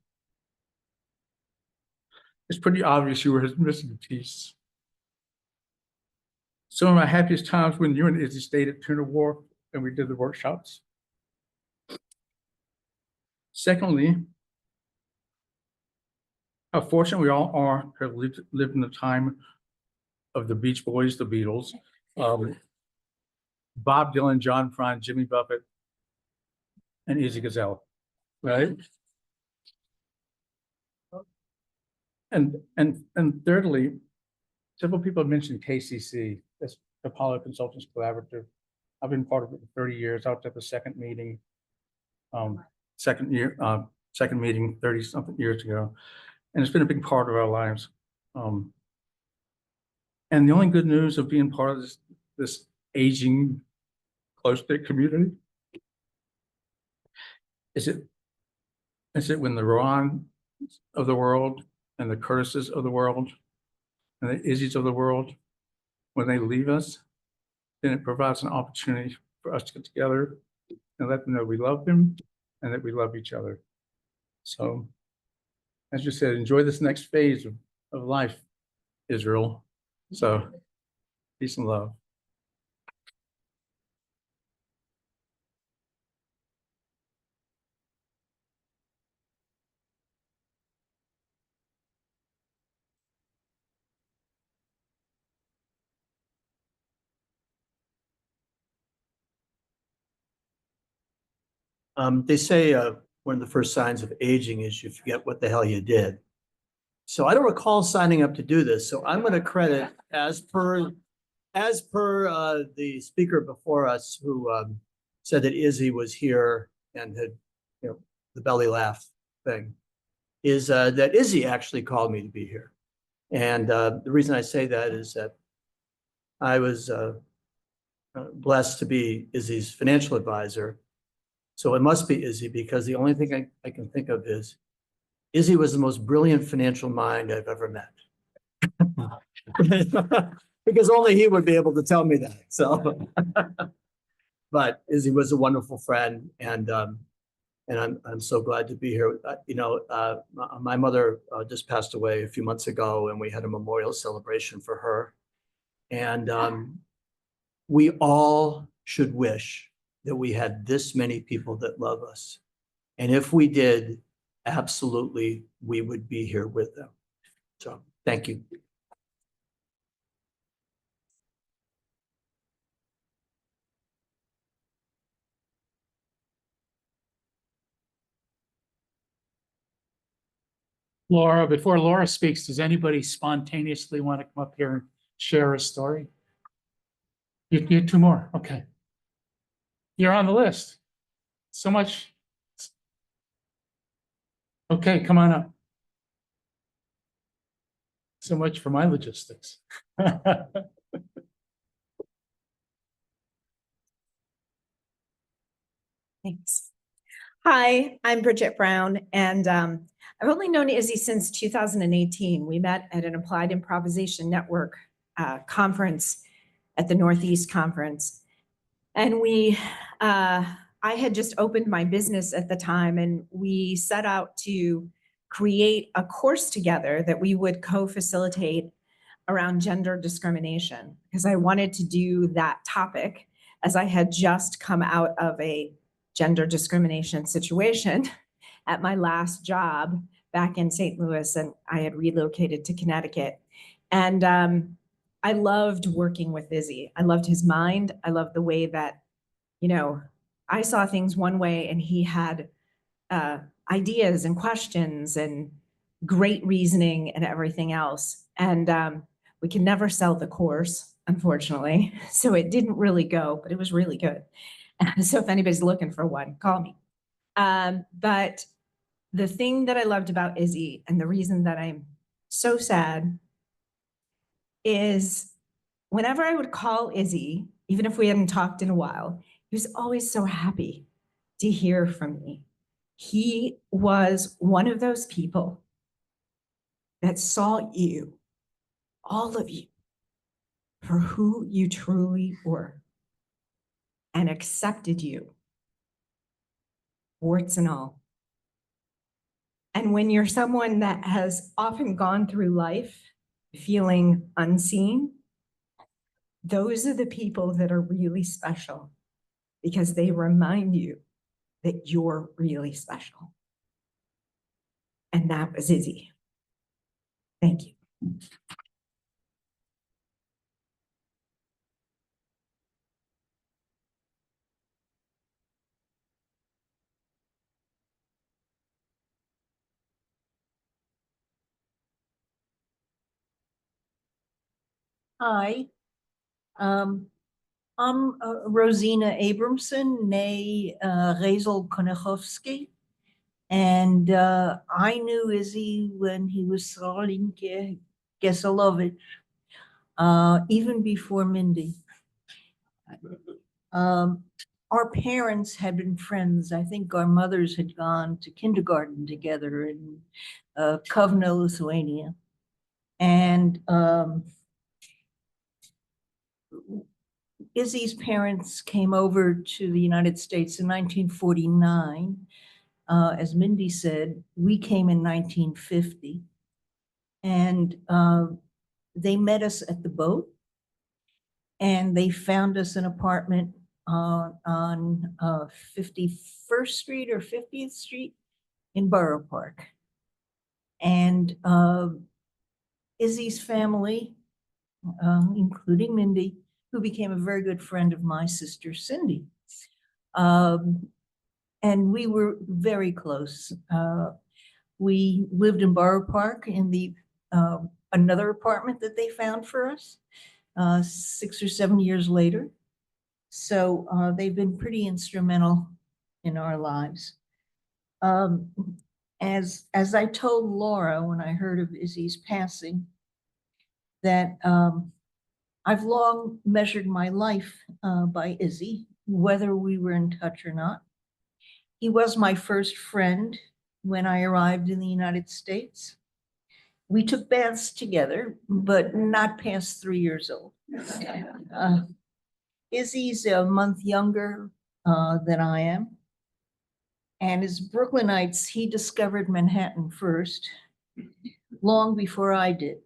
It's pretty obvious you were his missing piece. Some of my happiest times when you and Izzy stayed at Tuna Wharf and we did the workshops. Secondly, how fortunate we all are to have lived in the time of the Beach Boys, the Beatles, Bob Dylan, John Prine, Jimmy Buffett, and Izzy Gesell, right? And thirdly, several people have mentioned KCC, that's Apollo Consultants Collaborative. I've been part of it for 30 years. I was at the second meeting, second meeting 30 something years ago. And it's been a big part of our lives. And the only good news of being part of this aging close-knit community is it when the Ron of the world and the Curtises of the world and the Izzy's of the world, when they leave us, then it provides an opportunity for us to get together and let them know we love them and that we love each other. So, as you said, enjoy this next phase of life, Israel. So, peace and love. They say one of the first signs of aging is you forget what the hell you did. So I don't recall signing up to do this, so I'm gonna credit as per the speaker before us who said that Izzy was here and had, the belly laugh thing, is that Izzy actually called me to be here. And the reason I say that is that I was blessed to be Izzy's financial advisor. So it must be Izzy, because the only thing I can think of is Izzy was the most brilliant financial mind I've ever met. Because only he would be able to tell me that. So, but Izzy was a wonderful friend, and I'm so glad to be here. My mother just passed away a few months ago, and we had a memorial celebration for her. And we all should wish that we had this many people that love us. And if we did, absolutely, we would be here with them. So thank you. Laura, before Laura speaks, does anybody spontaneously want to come up here and share a story? You two more, okay. You're on the list. So much. Okay, come on up. So much for my logistics. Thanks. Hi, I'm Bridget Brown, and I've only known Izzy since 2018. We met at an Applied Improvisation Network conference at the Northeast Conference. And I had just opened my business at the time, and we set out to create a course together that we would co-facilitate around gender discrimination, because I wanted to do that topic as I had just come out of a gender discrimination situation at my last job back in St. Louis, and I had relocated to Connecticut. And I loved working with Izzy. I loved his mind. I loved the way that, I saw things one way and he had ideas and questions and great reasoning and everything else. And we could never sell the course, unfortunately. So it didn't really go, but it was really good. So if anybody's looking for one, call me. But the thing that I loved about Izzy, and the reason that I'm so sad, is whenever I would call Izzy, even if we hadn't talked in a while, he was always so happy to hear from me. He was one of those people that saw you, all of you, for who you truly were, and accepted you, warts and all. And when you're someone that has often gone through life feeling unseen, those are the people that are really special, because they remind you that you're really special. And that was Izzy. Thank you. Hi, I'm Rosina Abramson, née Rezel Konechowski. And I knew Izzy when he was Srolinke Geselovich, even before Mindy. Our parents had been friends. I think our mothers had gone to kindergarten together in Kovno, Lithuania. And Izzy's parents came over to the United States in 1949. As Mindy said, we came in 1950. And they met us at the boat, and they found us an apartment on 51st Street or 50th Street in Borough Park. And Izzy's family, including Mindy, who became a very good friend of my sister, Cindy. And we were very close. We lived in Borough Park in the, another apartment that they found for us, 6 or 7 years later. So they've been pretty instrumental in our lives. As I told Laura when I heard of Izzy's passing, that I've long measured my life by Izzy, whether we were in touch or not. He was my first friend when I arrived in the United States. We took baths together, but not past 3 years old. Izzy's a month younger than I am. And as Brooklynites, he discovered Manhattan first, long before I did,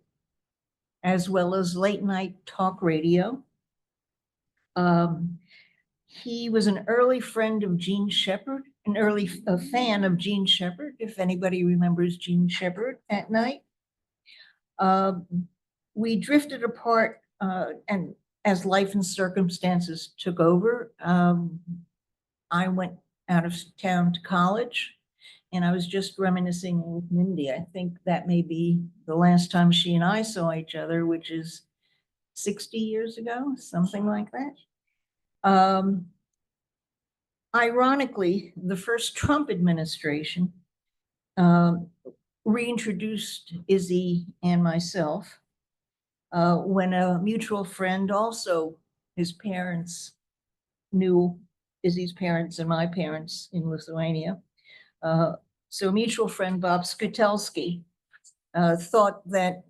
as well as late night talk radio. He was an early friend of Gene Shepherd, an early fan of Gene Shepherd, if anybody remembers Gene Shepherd at night. We drifted apart, and as life and circumstances took over, I went out of town to college, and I was just reminiscing with Mindy. I think that may be the last time she and I saw each other, which is 60 years ago, something like that. Ironically, the first Trump administration reintroduced Izzy and myself when a mutual friend, also his parents, knew Izzy's parents and my parents in Lithuania. So a mutual friend, Bob Skutelsky, thought that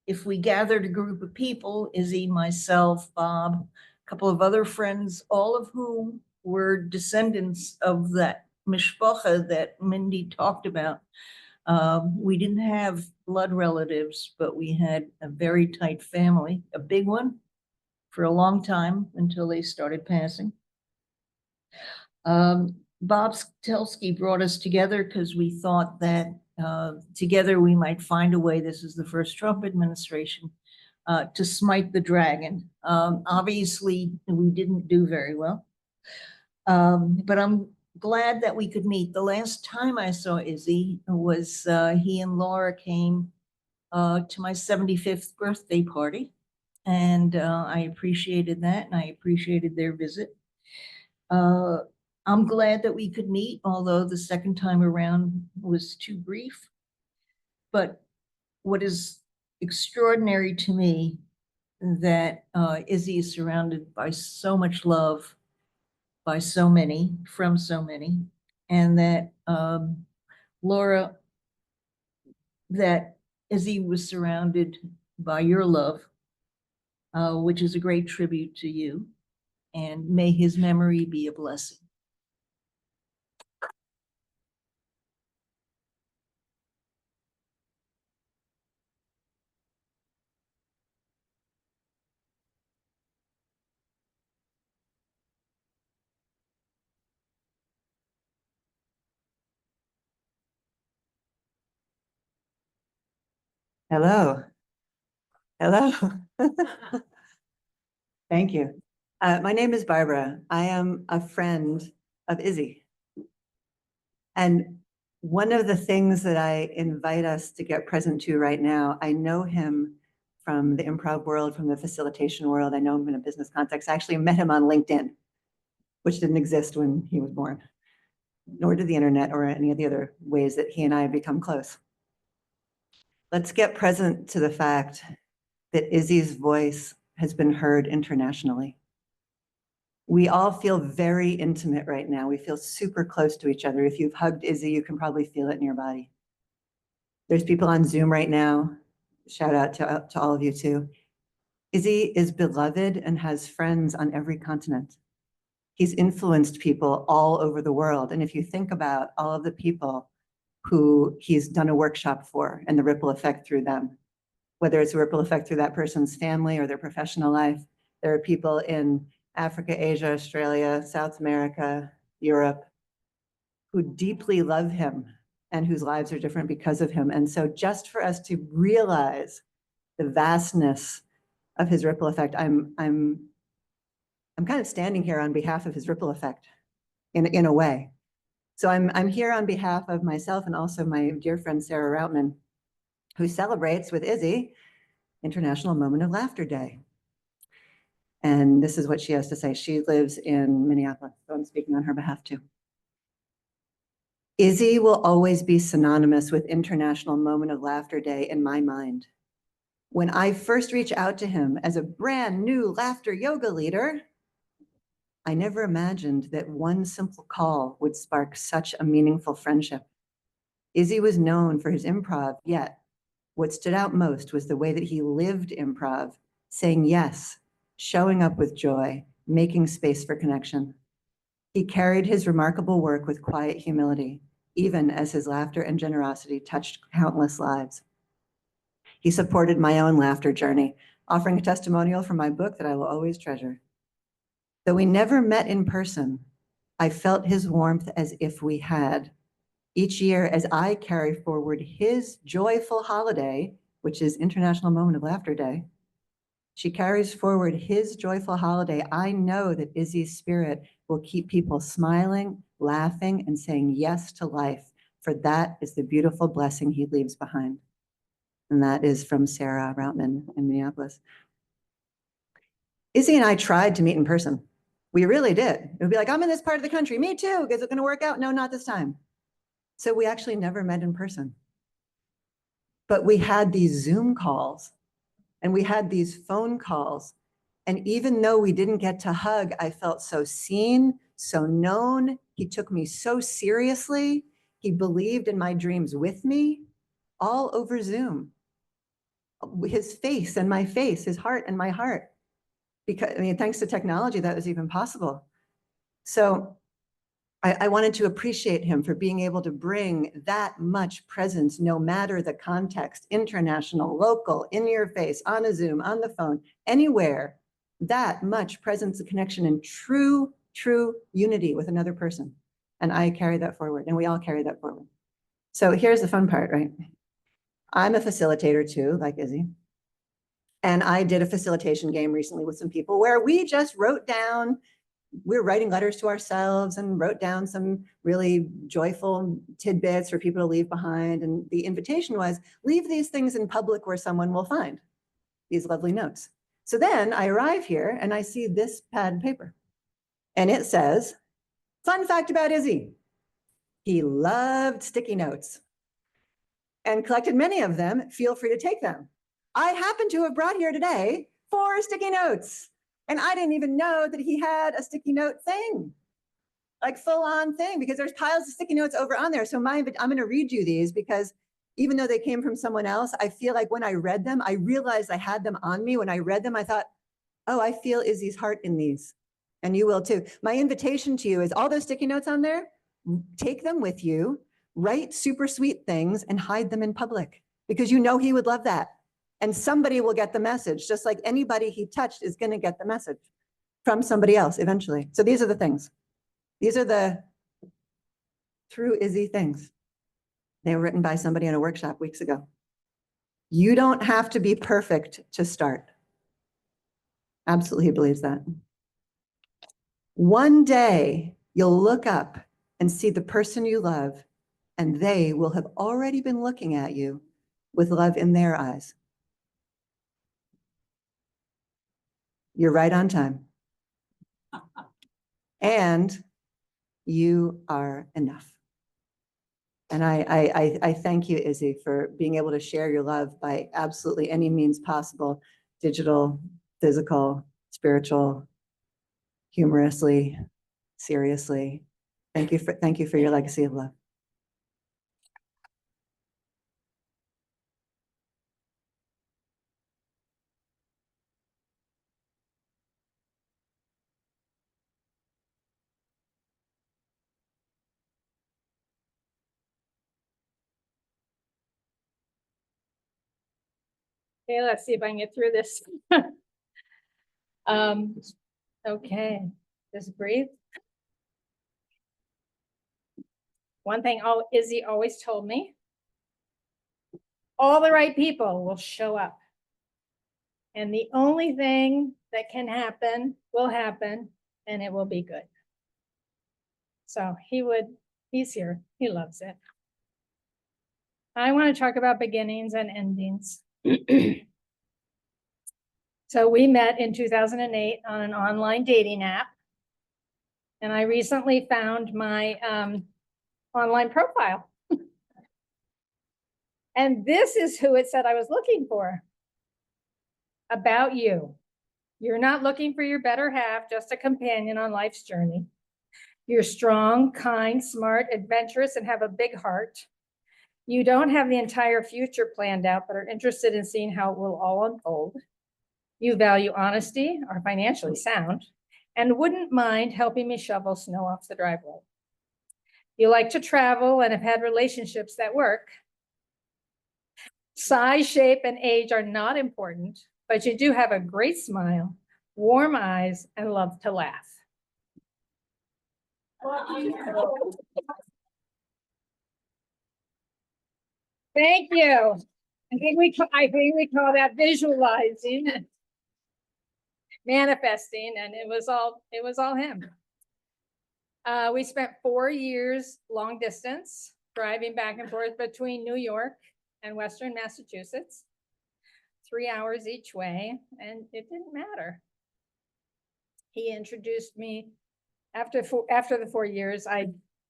if we gathered a group of people, Izzy, myself, Bob, a couple of other friends, all of whom were descendants of that mishpacha that Mindy talked about. We didn't have blood relatives, but we had a very tight family, a big one for a long time until they started passing. Bob Skutelsky brought us together because we thought that together we might find a way, this is the first Trump administration, to smite the dragon. Obviously, we didn't do very well. But I'm glad that we could meet. The last time I saw Izzy was he and Laura came to my 75th birthday party. And I appreciated that, and I appreciated their visit. I'm glad that we could meet, although the second time around was too brief. But what is extraordinary to me that Izzy is surrounded by so much love, by so many, from so many, and that Laura, that Izzy was surrounded by your love, which is a great tribute to you, and may his memory be a blessing. Hello. Hello. Thank you. My name is Barbara. I am a friend of Izzy. And one of the things that I invite us to get present to right now, I know him from the improv world, from the facilitation world. I know him in a business context. I actually met him on LinkedIn, which didn't exist when he was born, nor did the internet or any of the other ways that he and I have become close. Let's get present to the fact that Izzy's voice has been heard internationally. We all feel very intimate right now. We feel super close to each other. If you've hugged Izzy, you can probably feel it in your body. There's people on Zoom right now. Shout out to all of you too. Izzy is beloved and has friends on every continent. He's influenced people all over the world. And if you think about all of the people who he's done a workshop for and the ripple effect through them, whether it's a ripple effect through that person's family or their professional life, there are people in Africa, Asia, Australia, South America, Europe, who deeply love him and whose lives are different because of him. And so just for us to realize the vastness of his ripple effect, I'm kind of standing here on behalf of his ripple effect in a way. So I'm here on behalf of myself and also my dear friend Sarah Routman, who celebrates with Izzy International Moment of Laughter Day. And this is what she has to say. She lives in Minneapolis, so I'm speaking on her behalf too. Izzy will always be synonymous with International Moment of Laughter Day in my mind. When I first reached out to him as a brand new laughter yoga leader, I never imagined that one simple call would spark such a meaningful friendship. Izzy was known for his improv, yet what stood out most was the way that he lived improv, saying yes, showing up with joy, making space for connection. He carried his remarkable work with quiet humility, even as his laughter and generosity touched countless lives. He supported my own laughter journey, offering a testimonial from my book that I will always treasure. Though we never met in person, I felt his warmth as if we had. Each year, as I carry forward his joyful holiday, which is International Moment of Laughter Day, she carries forward his joyful holiday. I know that Izzy's spirit will keep people smiling, laughing, and saying yes to life, for that is the beautiful blessing he leaves behind. And that is from Sarah Routman in Minneapolis. Izzy and I tried to meet in person. We really did. It would be like, I'm in this part of the country. Me too. Is it going to work out? No, not this time. So we actually never met in person. But we had these Zoom calls and we had these phone calls. And even though we didn't get to hug, I felt so seen, so known. He took me so seriously. He believed in my dreams with me, all over Zoom. His face and my face, his heart and my heart. Because, I mean, thanks to technology, that was even possible. So I wanted to appreciate him for being able to bring that much presence, no matter the context, international, local, in your face, on a Zoom, on the phone, anywhere, that much presence and connection and true unity with another person. And I carry that forward, and we all carry that forward. So here's the fun part, right? I'm a facilitator too, like Izzy. And I did a facilitation game recently with some people where we just wrote down, we were writing letters to ourselves and wrote down some really joyful tidbits for people to leave behind. And the invitation was, leave these things in public where someone will find these lovely notes. So then I arrive here and I see this pad and paper. And it says, fun fact about Izzy, he loved sticky notes and collected many of them. Feel free to take them. I happen to have brought here today 4 sticky notes. And I didn't even know that he had a sticky note thing, like full on thing, because there's piles of sticky notes over on there. So I'm going to read you these because even though they came from someone else, I feel like when I read them, I realized I had them on me. When I read them, I thought, oh, I feel Izzy's heart in these. And you will too. My invitation to you is all those sticky notes on there, take them with you, write super sweet things and hide them in public because you know he would love that. And somebody will get the message, just like anybody he touched is going to get the message from somebody else eventually. So these are the things. These are the true Izzy things. They were written by somebody in a workshop weeks ago. You don't have to be perfect to start. Absolutely believes that. One day you'll look up and see the person you love, and they will have already been looking at you with love in their eyes. You're right on time. And you are enough. And I thank you, Izzy, for being able to share your love by absolutely any means possible, digital, physical, spiritual, humorously, seriously. Thank you for your legacy of love. Okay, let's see if I can get through this. Okay, just breathe. One thing Izzy always told me, all the right people will show up. And the only thing that can happen will happen, and it will be good. So he would He's here. He loves it. I want to talk about beginnings and endings. So we met in 2008 on an online dating app. And I recently found my online profile. And this is who it said I was looking for. About you. You're not looking for your better half, just a companion on life's journey. You're strong, kind, smart, adventurous, and have a big heart. You don't have the entire future planned out, but are interested in seeing how it will all unfold. You value honesty, are financially sound, and wouldn't mind helping me shovel snow off the driveway. You like to travel and have had relationships that work. Size, shape, and age are not important, but you do have a great smile, warm eyes, and love to laugh. Thank you. I think we call that visualizing, manifesting, and it was all him. We spent 4 years long distance driving back and forth between New York and Western Massachusetts, 3 hours each way, and it didn't matter. He introduced me after the 4 years. I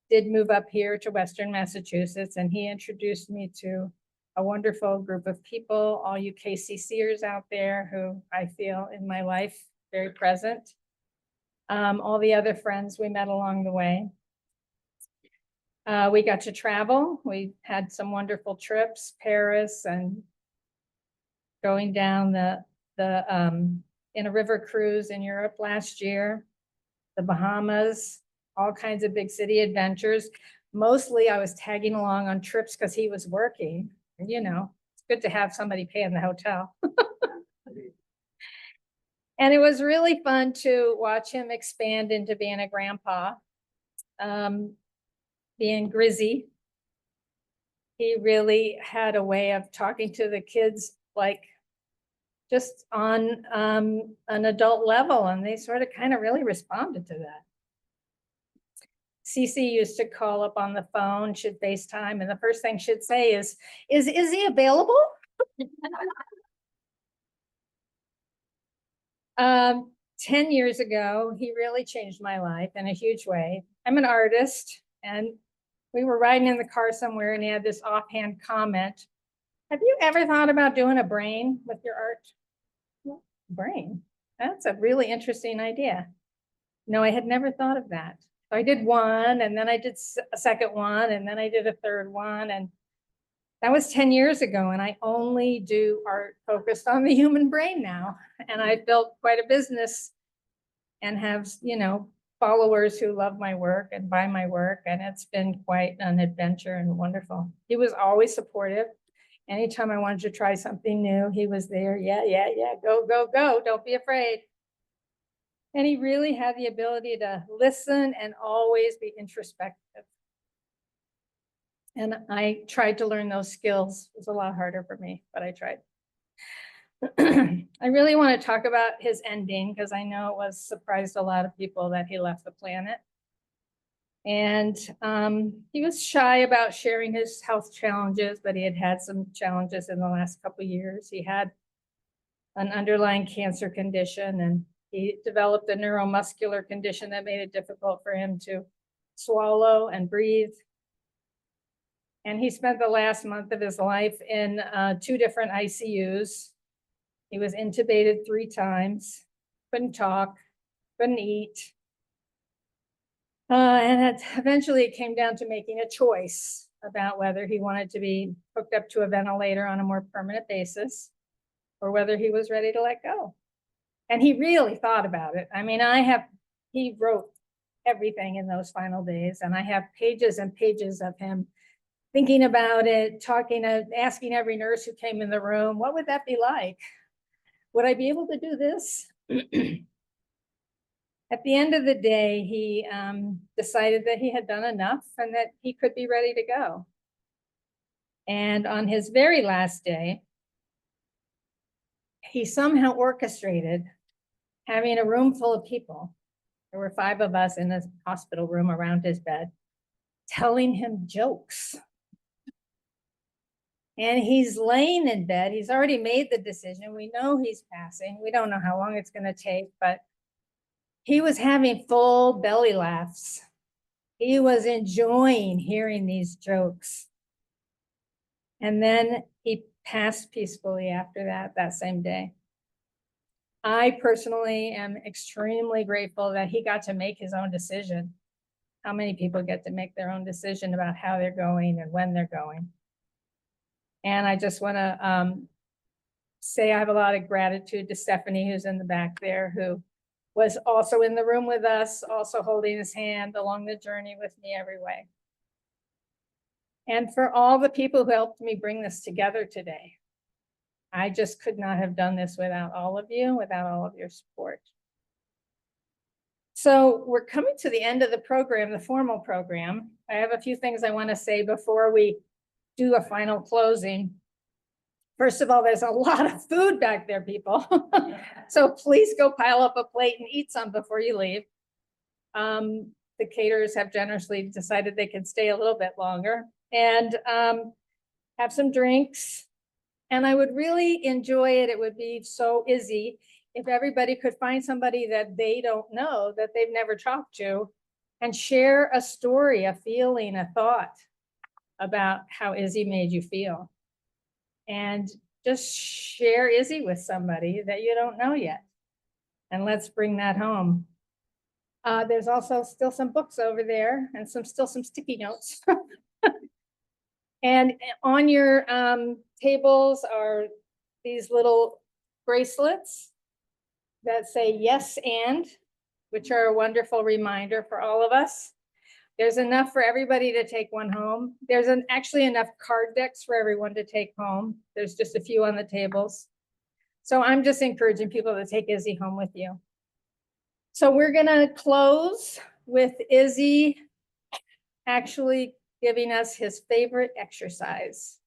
did move up here to Western Massachusetts, and he introduced me to a wonderful group of people, all you KCCers out there who I feel in my life very present. All the other friends we met along the way. We got to travel. We had some wonderful trips, Paris and going down in a river cruise in Europe last year, the Bahamas, all kinds of big city adventures. Mostly I was tagging along on trips because he was working. And you know, it's good to have somebody paying the hotel. And it was really fun to watch him expand into being a grandpa, being Grizzy. He really had a way of talking to the kids like just on an adult level, and they sort of kind of really responded to that. Cece used to call up on the phone, she'd FaceTime, and the first thing she'd say is Izzy available? 10 years ago, he really changed my life in a huge way. I'm an artist, and we were riding in the car somewhere, and he had this offhand comment. Have you ever thought about doing a brain with your art? Brain? That's a really interesting idea. No, I had never thought of that. So I did one, and then I did a second one, and then I did a third one, and that was 10 years ago, and I only do art focused on the human brain now. And I've built quite a business and have, you know, followers who love my work and buy my work, and it's been quite an adventure and wonderful. He was always supportive. Anytime I wanted to try something new, he was there. Yeah, go, go, go. Don't be afraid. And he really had the ability to listen and always be introspective. And I tried to learn those skills. It was a lot harder for me, but I tried. I really want to talk about his ending because I know it was surprised a lot of people that he left the planet. And he was shy about sharing his health challenges, but he had had some challenges in the last couple of years. He had an underlying cancer condition, and he developed a neuromuscular condition that made it difficult for him to swallow and breathe. And he spent the last month of his life in 2 different ICUs. He was intubated 3 times, couldn't talk, couldn't eat. And eventually it came down to making a choice about whether he wanted to be hooked up to a ventilator on a more permanent basis or whether he was ready to let go. And he really thought about it. I mean, he wrote everything in those final days, and I have pages and pages of him thinking about it, asking every nurse who came in the room, what would that be like? Would I be able to do this? At the end of the day, he decided that he had done enough and that he could be ready to go. And on his very last day, he somehow orchestrated having a room full of people. There were 5 of us in a hospital room around his bed. telling him jokes. And he's laying in bed. He's already made the decision. We know he's passing. We don't know how long it's going to take, but he was having full belly laughs. He was enjoying hearing these jokes. And then he passed peacefully after that same day. I personally am extremely grateful that he got to make his own decision. How many people get to make their own decision about how they're going and when they're going? And I just want to say I have a lot of gratitude to Stephanie, who's in the back there, who was also in the room with us, also holding his hand along the journey with me every way. And for all the people who helped me bring this together today. I just could not have done this without all of you, without all of your support. So we're coming to the end of the program, the formal program. I have a few things I want to say before we do a final closing. First of all, there's a lot of food back there, people. So please go pile up a plate and eat some before you leave. The caterers have generously decided they can stay a little bit longer and have some drinks. And I would really enjoy it. It would be so easy if everybody could find somebody that they don't know, that they've never talked to, and share a story, a feeling, a thought about how Izzy made you feel. And just share Izzy with somebody that you don't know yet. And let's bring that home. There's also still some books over there and still some sticky notes. And on your tables are these little bracelets that say yes and, which are a wonderful reminder for all of us. There's enough for everybody to take one home. There's actually enough card decks for everyone to take home. There's just a few on the tables. So I'm just encouraging people to take Izzy home with you. So we're gonna close with Izzy actually giving us his favorite exercise.